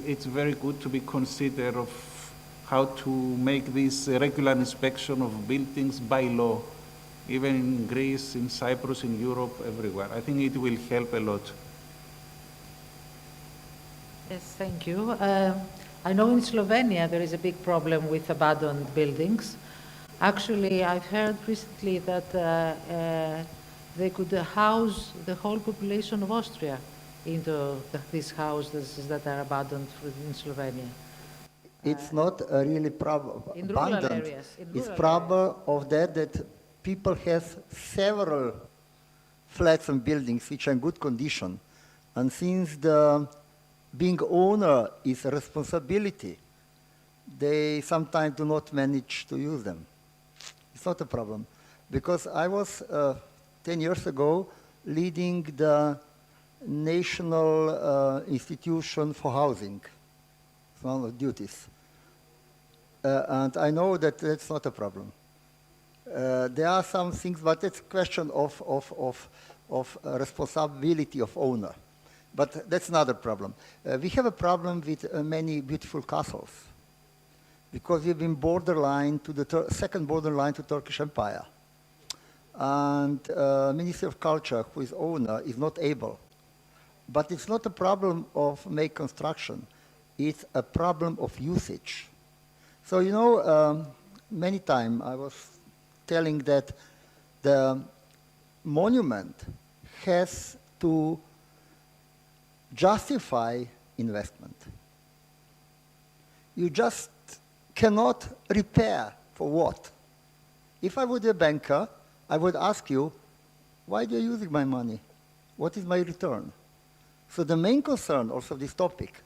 it's very good to be considered of how to make this regular inspection of buildings by law, even in Greece, in Cyprus, in Europe, everywhere. I think it will help a lot. Yes, thank you. I know in Slovenia there is a big problem with abandoned buildings. Actually, I've heard recently that they could house the whole population of Austria into these houses that are abandoned in Slovenia. It's not a really problem. In rural Abandoned. areas. It's problem of that people have several flats and buildings which are in good condition, and since the being owner is a responsibility, they sometimes do not manage to use them. It's not a problem, because I was 10 years ago leading the National Institution for Housing. It's one of the duties. And I know that that's not a problem. There are some things, but it's a question of responsibility of owner. But that's another problem. We have a problem with many beautiful castles, because we've been borderline to the second borderline to Turkish Empire. And Ministry of Culture, who is owner, is not able. But it's not a problem of make construction. It's a problem of usage. So, you know, many times I was telling that the monument has to justify investment. You just cannot repair for what? If I were a banker, I would ask you, why are you using my money? What is my return? So the main concern also of this topic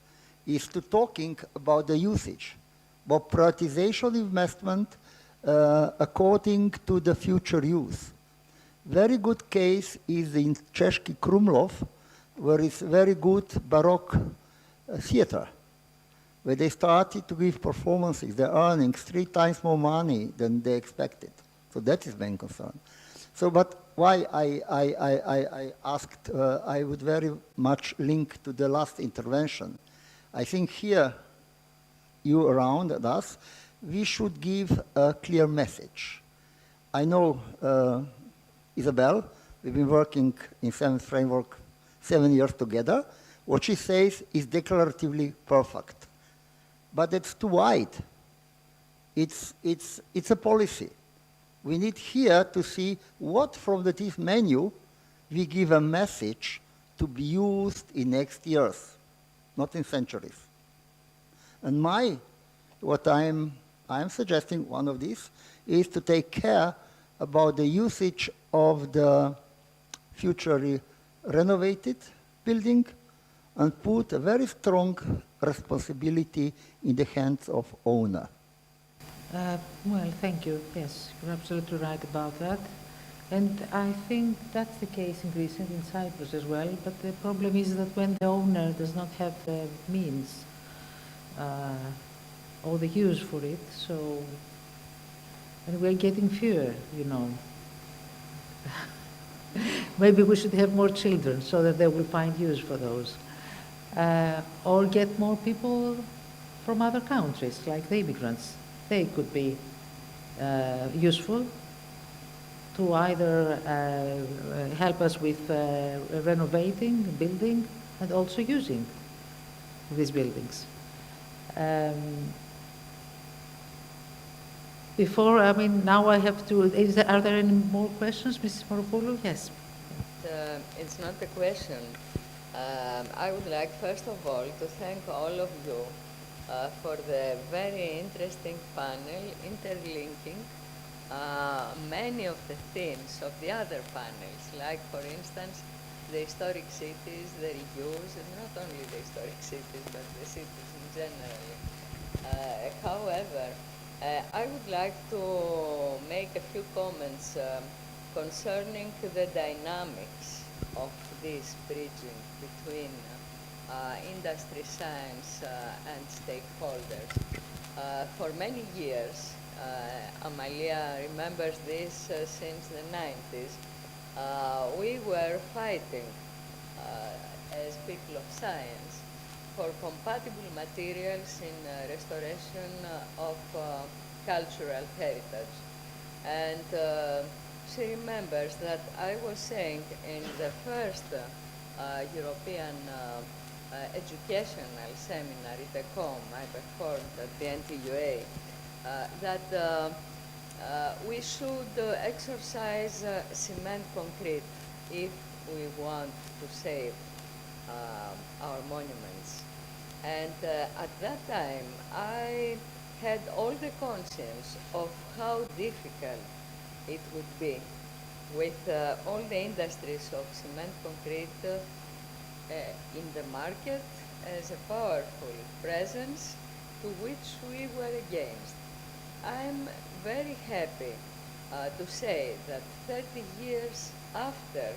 is to talking about the usage, about prioritization investment according to the future use. Very good case is in Czechsky Krumlov, where it's very good Baroque theater, where they started to give performances. They're earning 3 times more money than they expected. So that is main concern. So, but why I asked, I would very much link to the last intervention. I think here, you around us, we should give a clear message. I know Isabel, we've been working in same framework 7 years together. What she says is declaratively perfect, but it's too wide. It's a policy. We need here to see what from this menu we give a message to be used in next years, not in centuries. And what I'm suggesting, one of these, is to take care about the usage of the future renovated building and put a very strong responsibility in the hands of owner. Well, thank you. Yes, you're absolutely right about that. And I think that's the case in Greece and in Cyprus as well. But the problem is that when the owner does not have the means or the use for it, so, and we're getting fewer, you know. Maybe we should have more children so that they will find use for those. Or get more people from other countries, like the immigrants. They could be useful to either help us with renovating, building, and also using these buildings. Now I have to, are there any more questions, Mrs. Moropoulou? Yes. It's not a question. I would like, first of all, to thank all of you for the very interesting panel interlinking many of the themes of the other panels, like, for instance, the historic cities, the reuse, and not only the historic cities, but the cities in general. However, I would like to make a few comments concerning the dynamics of this bridging between industry, science, and stakeholders. For many years, Amalia remembers this since the 90s, we were fighting as people of science for compatible materials in restoration of cultural heritage. And she remembers that I was saying in the first European educational seminar, ITECOM, I performed at the NTUA, that we should exercise cement concrete if we want to save our monuments. And at that time, I had all the conscience of how difficult it would be with all the industries of cement concrete in the market as a powerful presence to which we were against. I'm very happy to say that 30 years after,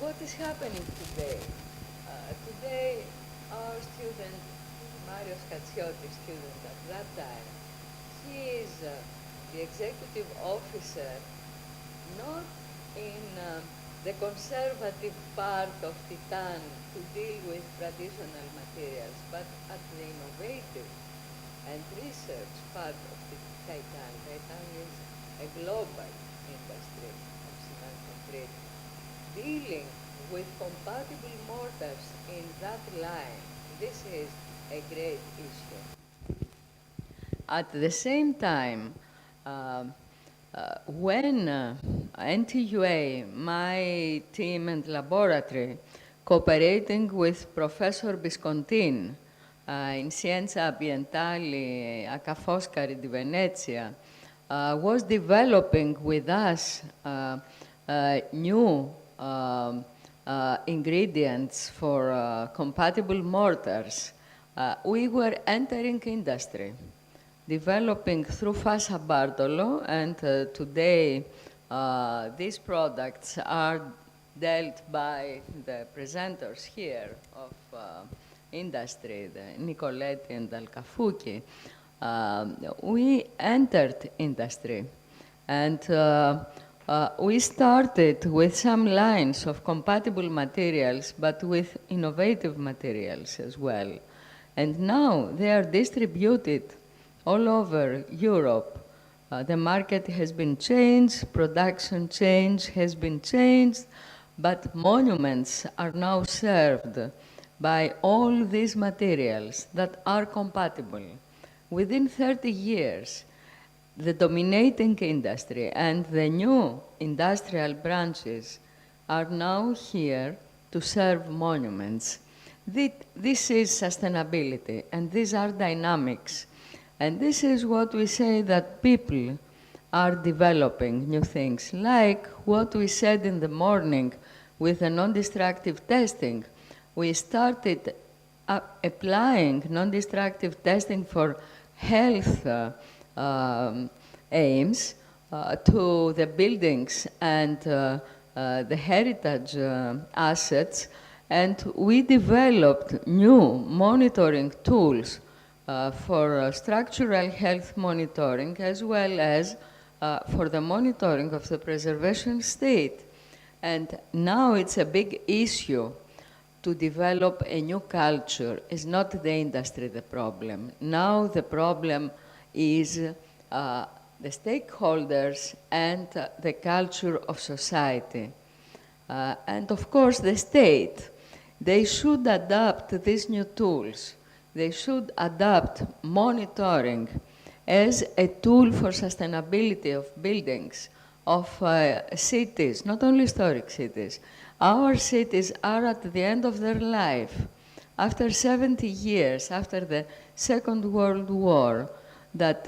what is happening today? Today, our student, Marios Katsiotis, student at that time, he is the executive officer not in the conservative part of Titan to deal with traditional materials, but at the innovative and research part of the Titan. Titan is a global industry of cement concrete, dealing with compatible mortars in that line. This is a great issue. At the same time, when NTUA, my team and laboratory, cooperating with Professor Biscontin in Scienza Ambientale a Ca' Foscari di Venezia, was developing with us new ingredients for compatible mortars, we were entering industry, developing through Fassa Bartolo, and today these products are dealt by the presenters here of industry, the Nicoletti and Alcafucci. We entered industry, and We started with some lines of compatible materials, but with innovative materials as well. And now they are distributed all over Europe. The market has been changed, production change has been changed, but monuments are now served by all these materials that are compatible. Within 30 years, the dominating industry and the new industrial branches are now here to serve monuments. This is sustainability, and these are dynamics. And this is what we say, that people are developing new things, like what we said in the morning with the non-destructive testing. We started applying non-destructive testing for health aims to the buildings and the heritage assets, and we developed new monitoring tools for structural health monitoring, as well as for the monitoring of the preservation state. And now it's a big issue to develop a new culture. It's not the industry the problem. Now the problem is the stakeholders and the culture of society. And of course the state, they should adapt these new tools. They should adapt monitoring as a tool for sustainability of buildings, of cities, not only historic cities. Our cities are at the end of their life. After 70 years, after the Second World War, that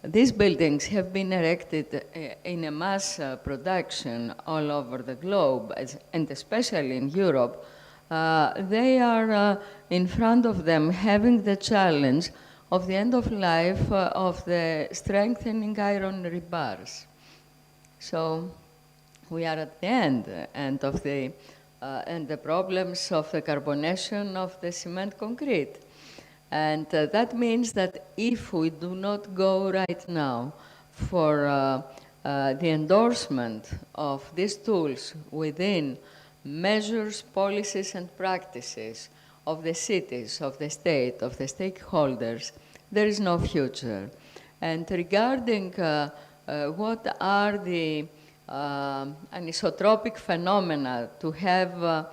these buildings have been erected in a mass production all over the globe, and especially in Europe, they are in front of them having the challenge of the end of life of the strengthening iron rebars. So we are at the end of the and the problems of the carbonation of the cement concrete. And that means that if we do not go right now for the endorsement of these tools within measures, policies, and practices of the cities, of the state, of the stakeholders, there is no future. And regarding what are the anisotropic phenomena to have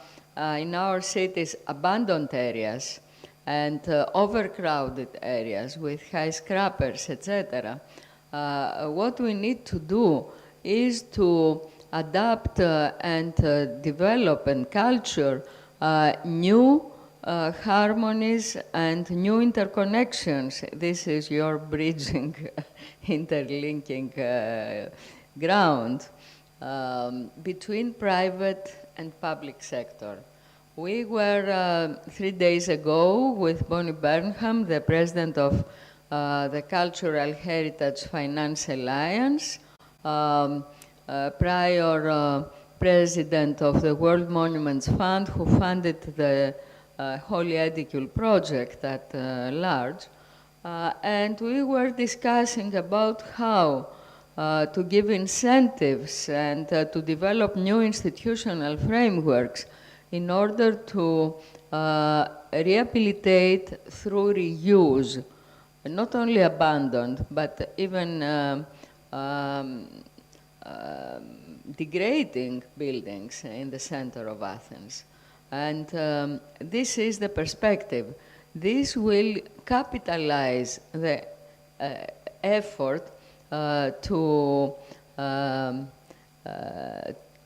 in our cities abandoned areas and overcrowded areas with skyscrapers, etc., what we need to do is to adapt and develop and culture new harmonies and new interconnections. This is your bridging, interlinking ground between private and public sector. We were 3 days ago with Bonnie Burnham, the president of the Cultural Heritage Finance Alliance, prior president of the World Monuments Fund, who funded the Holy Edicule project at large. And we were discussing about how to give incentives and to develop new institutional frameworks in order to rehabilitate through reuse, not only abandoned, but even degrading buildings in the center of Athens. And this is the perspective. This will capitalize the effort to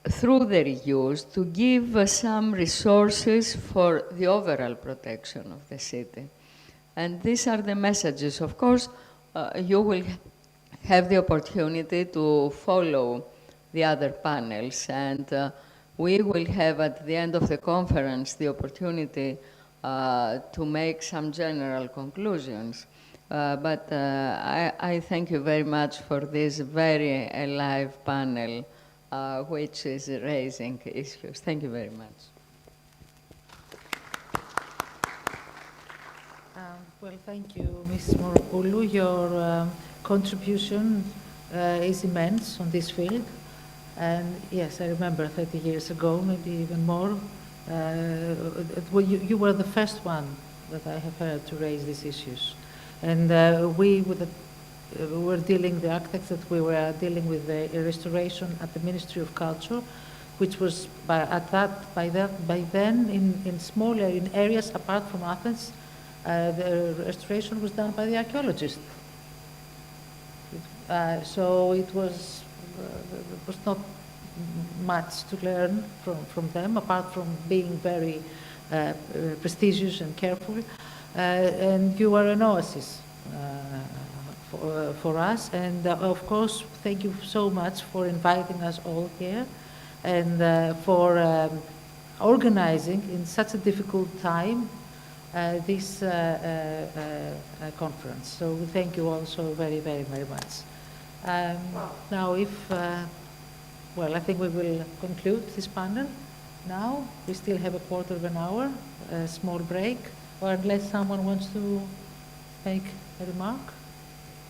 through the reuse, to give some resources for the overall protection of the city. And these are the messages. Of course, you will have the opportunity to follow the other panels, and we will have at the end of the conference the opportunity to make some general conclusions. But I thank you very much for this very alive panel, which is raising issues. Thank you very much. Well, thank you, Ms. Moropoulou. Your contribution is immense on this field. And yes, I remember 30 years ago, maybe even more, well, you were the first one that I have heard to raise these issues. And we were dealing, the architects that we were dealing with the restoration at the Ministry of Culture, which was by then in smaller, in areas apart from Athens, the restoration was done by the archaeologists. So it was not much to learn from them, apart from being very prestigious and careful. And you are an oasis for us. And of course, thank you so much for inviting us all here and for organizing in such a difficult time this conference. So thank you also very, very, very much. Now, well, I think we will conclude this panel now. We still have a quarter of an hour, a small break, or unless someone wants to make a remark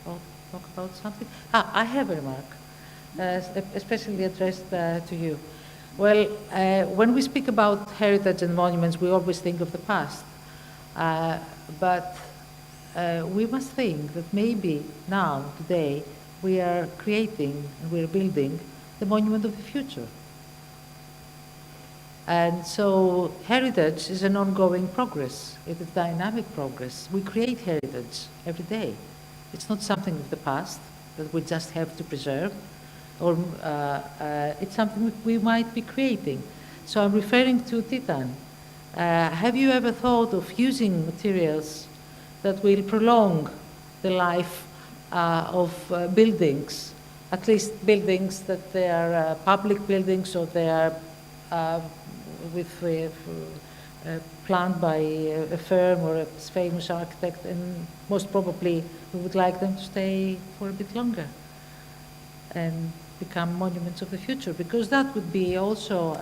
or talk about something. I have a remark, especially addressed to you. Well, when we speak about heritage and monuments, we always think of the past. But we must think that maybe now, today, we are creating and we are building the monument of the future. And so heritage is an ongoing progress. It is dynamic progress. We create heritage every day. It's not something of the past that we just have to preserve, or it's something we might be creating. So I'm referring to Titan. Have you ever thought of using materials that will prolong the life of buildings, at least buildings that they are public buildings or they are planned by a firm or a famous architect, and most probably we would like them to stay for a bit longer and become monuments of the future, because that would be also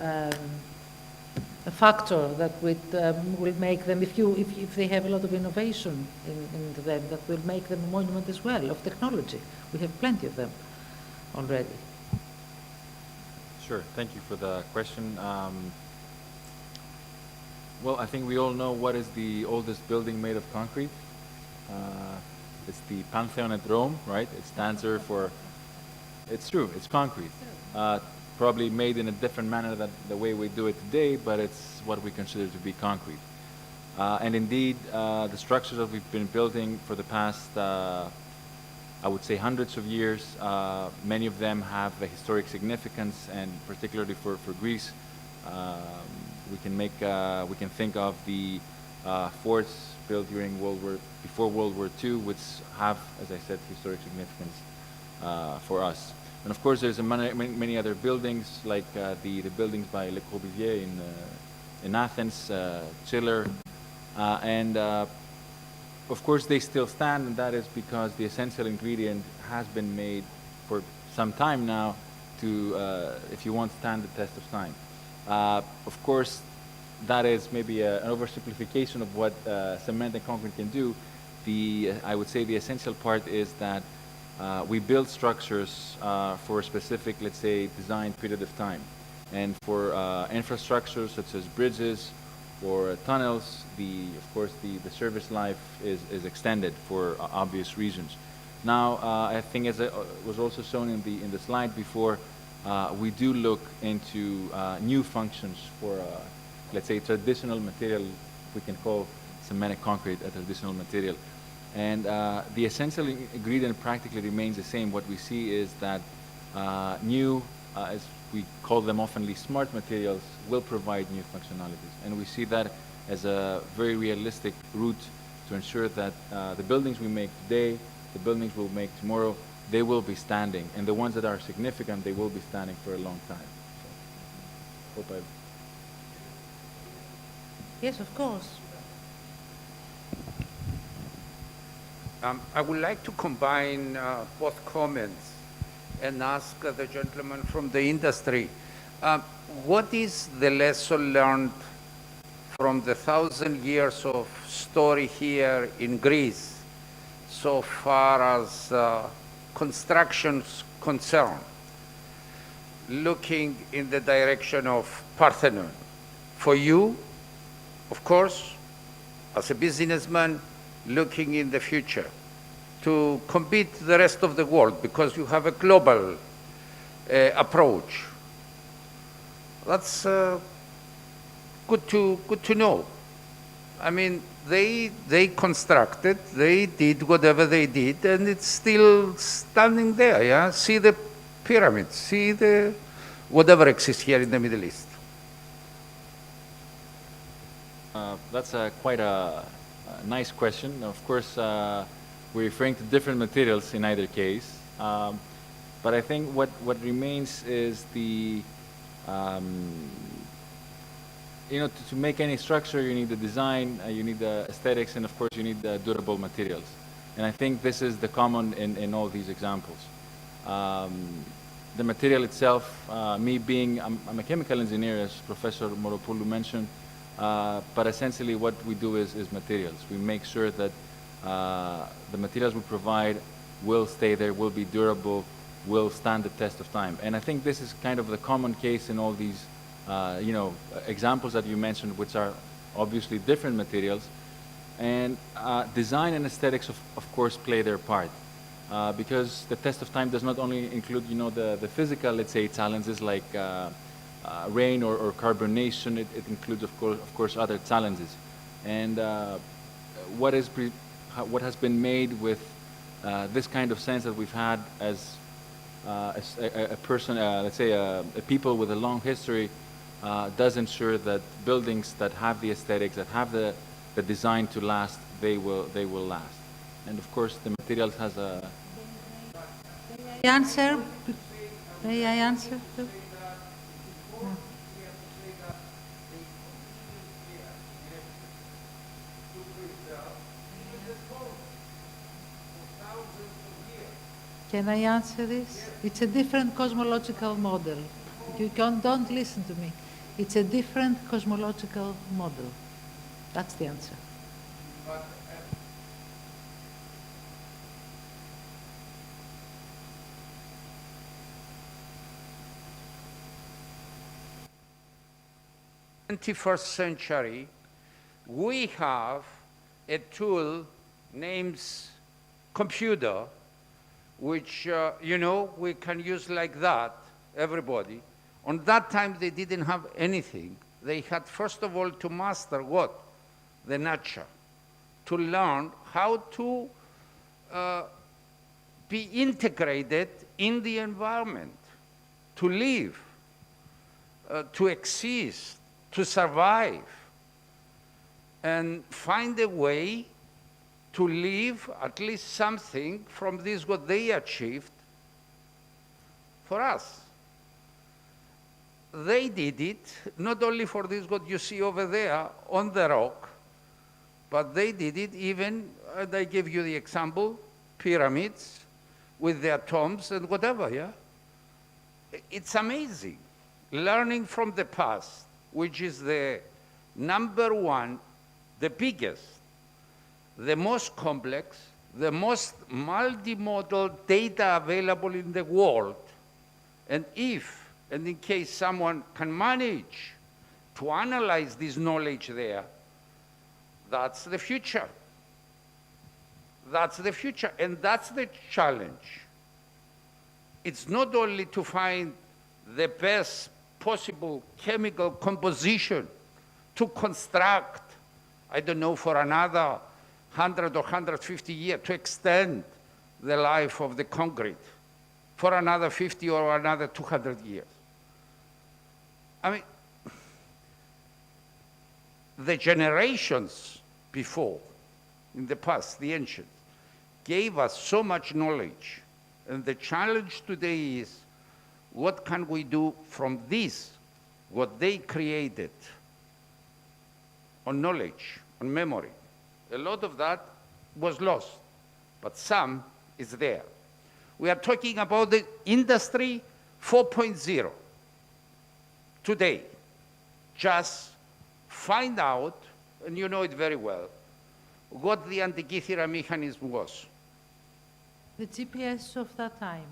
a factor that will make them, if they have a lot of innovation in them, that will make them a monument as well of technology. We have plenty of them already. Sure, thank you for the question. Well, I think we all know what is the oldest building made of concrete. It's the Pantheon at Rome, right? It stands there for, it's true, it's concrete. Probably made in a different manner than the way we do it today, but it's what we consider to be concrete. And indeed, the structures that we've been building for the past, I would say, hundreds of years, many of them have a historic significance, and particularly for Greece, we can think of the forts built during before World War II, which have, as I said, historic significance for us. And of course, there's many other buildings, like the buildings by Le Corbusier in Athens, Chiller, and of course they still stand, and that is because the essential ingredient has been made for some time now to, if you want, stand the test of time. Of course, that is maybe an oversimplification of what cement and concrete can do. I would say the essential part is that we build structures for a specific, let's say, design period of time. And for infrastructures such as bridges or tunnels, of course, the service life is extended for obvious reasons. Now, I think, as it was also shown in the slide before, we do look into new functions for, let's say, traditional material. We can call cement and concrete a traditional material. And the essential ingredient practically remains the same. What we see is that new, as we call them oftenly, smart materials will provide new functionalities. And we see that as a very realistic route to ensure that the buildings we make today, the buildings we'll make tomorrow, they will be standing. And the ones that are significant, they will be standing for a long time. So, hope I've... Yes, of course. I would like to combine both comments and ask the gentleman from the industry, what is the lesson learned from the 1,000 years of story here in Greece so far as construction's concerned? looking in the direction of Parthenon. For you, of course, as a businessman, looking in the future to compete the rest of the world because you have a global approach. That's good to know. I mean, they constructed, they did whatever they did, and it's still standing there, yeah? See the pyramids, see the whatever exists here in the Middle East. That's quite a nice question. Of course, we're referring to different materials in either case. But I think what remains is the, you know, to make any structure, you need the design, you need the aesthetics, and of course, you need the durable materials. And I think this is the common in all these examples. The material itself, me being, I'm a chemical engineer, as Professor Moropoulou mentioned, but essentially what we do is materials. We make sure that the materials we provide will stay there, will be durable, will stand the test of time. And I think this is kind of the common case in all these you know, examples that you mentioned, which are obviously different materials. And design and aesthetics, of course, play their part. Because the test of time does not only include, you know, the physical, let's say, challenges like rain or carbonation. It includes, of course, other challenges. And what has been made with this kind of sense that we've had as a person, let's say, a people with a long history, does ensure that buildings that have the aesthetics, that have the design to last, they will last. And of course, the materials has a... May I answer? May I answer? Can I answer this? It's a different cosmological model. You don't listen to me. It's a different cosmological model. That's the answer. In the 21st century, we have a tool named computer, which, you know, we can use like that, everybody. On that time, they didn't have anything. They had, first of all, to master what? The nature. To learn how to be integrated in the environment, to live, to exist, to survive, and find a way to live at least something from this, what they achieved for us. They did it, not only for this, what you see over there on the rock, but they did it even, and I gave you the example, pyramids with their tombs and whatever, yeah? It's amazing. Learning from the past, which is the number one, the biggest, the most complex, the most multimodal data available in the world. And if, and in case someone can manage to analyze this knowledge there, that's the future. That's the future, and that's the challenge. It's not only to find the best possible chemical composition to construct, I don't know, for another 100 or 150 years, to extend the life of the concrete for another 50 or another 200 years. I mean, the generations before, in the past, the ancients, gave us so much knowledge. And the challenge today is, what can we do from this, what they created on knowledge, on memory? A lot of that was lost, but some is there. We are talking about the industry 4.0 today. Just find out, and you know it very well, what the Antikythera mechanism was. The GPS of that time.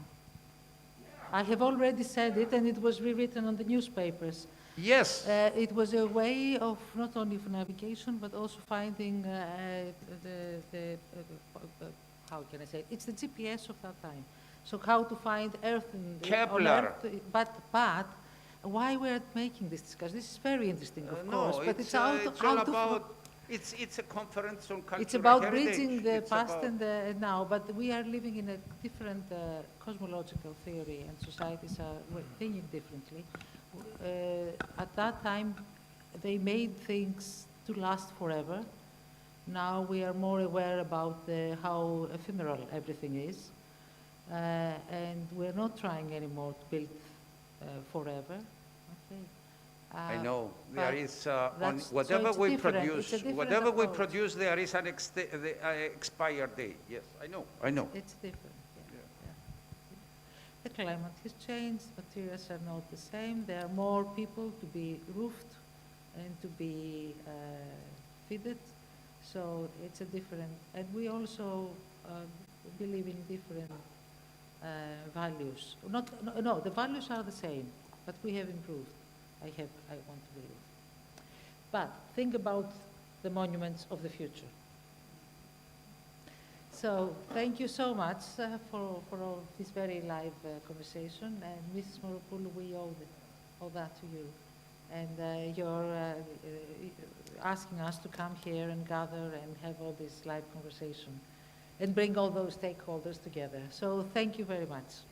I have already said it, and it was rewritten on the newspapers. Yes. It was a way of not only for navigation, but also finding how can I say it? It's the GPS of that time. So how to find Earth on Kepler. Earth, but why we're making this discussion? This is very interesting, of course, but it's all about. It's a conference on cultural it's about heritage. bridging the It's past about and the now, but we are living in a different cosmological theory, and societies are thinking differently. At that time, they made things to last forever. Now we are more aware about how ephemeral everything is, and we're not trying anymore to build forever. Okay. I know there but is on so whatever it's we different. produce, It's a different whatever we approach. produce, there is an expired date. Yes, I know. I know. It's different. Yeah. The climate has changed. Materials are not the same. There are more people to be roofed and to be fitted. So it's a different, and we also believe in different values. No, the values are the same, but we have improved. I want to believe. But think about the monuments of the future. So thank you so much for all this very live conversation. And Mrs. Moropoulou, we owe that to you. And you're asking us to come here and gather and have all this live conversation and bring all those stakeholders together. So thank you very much.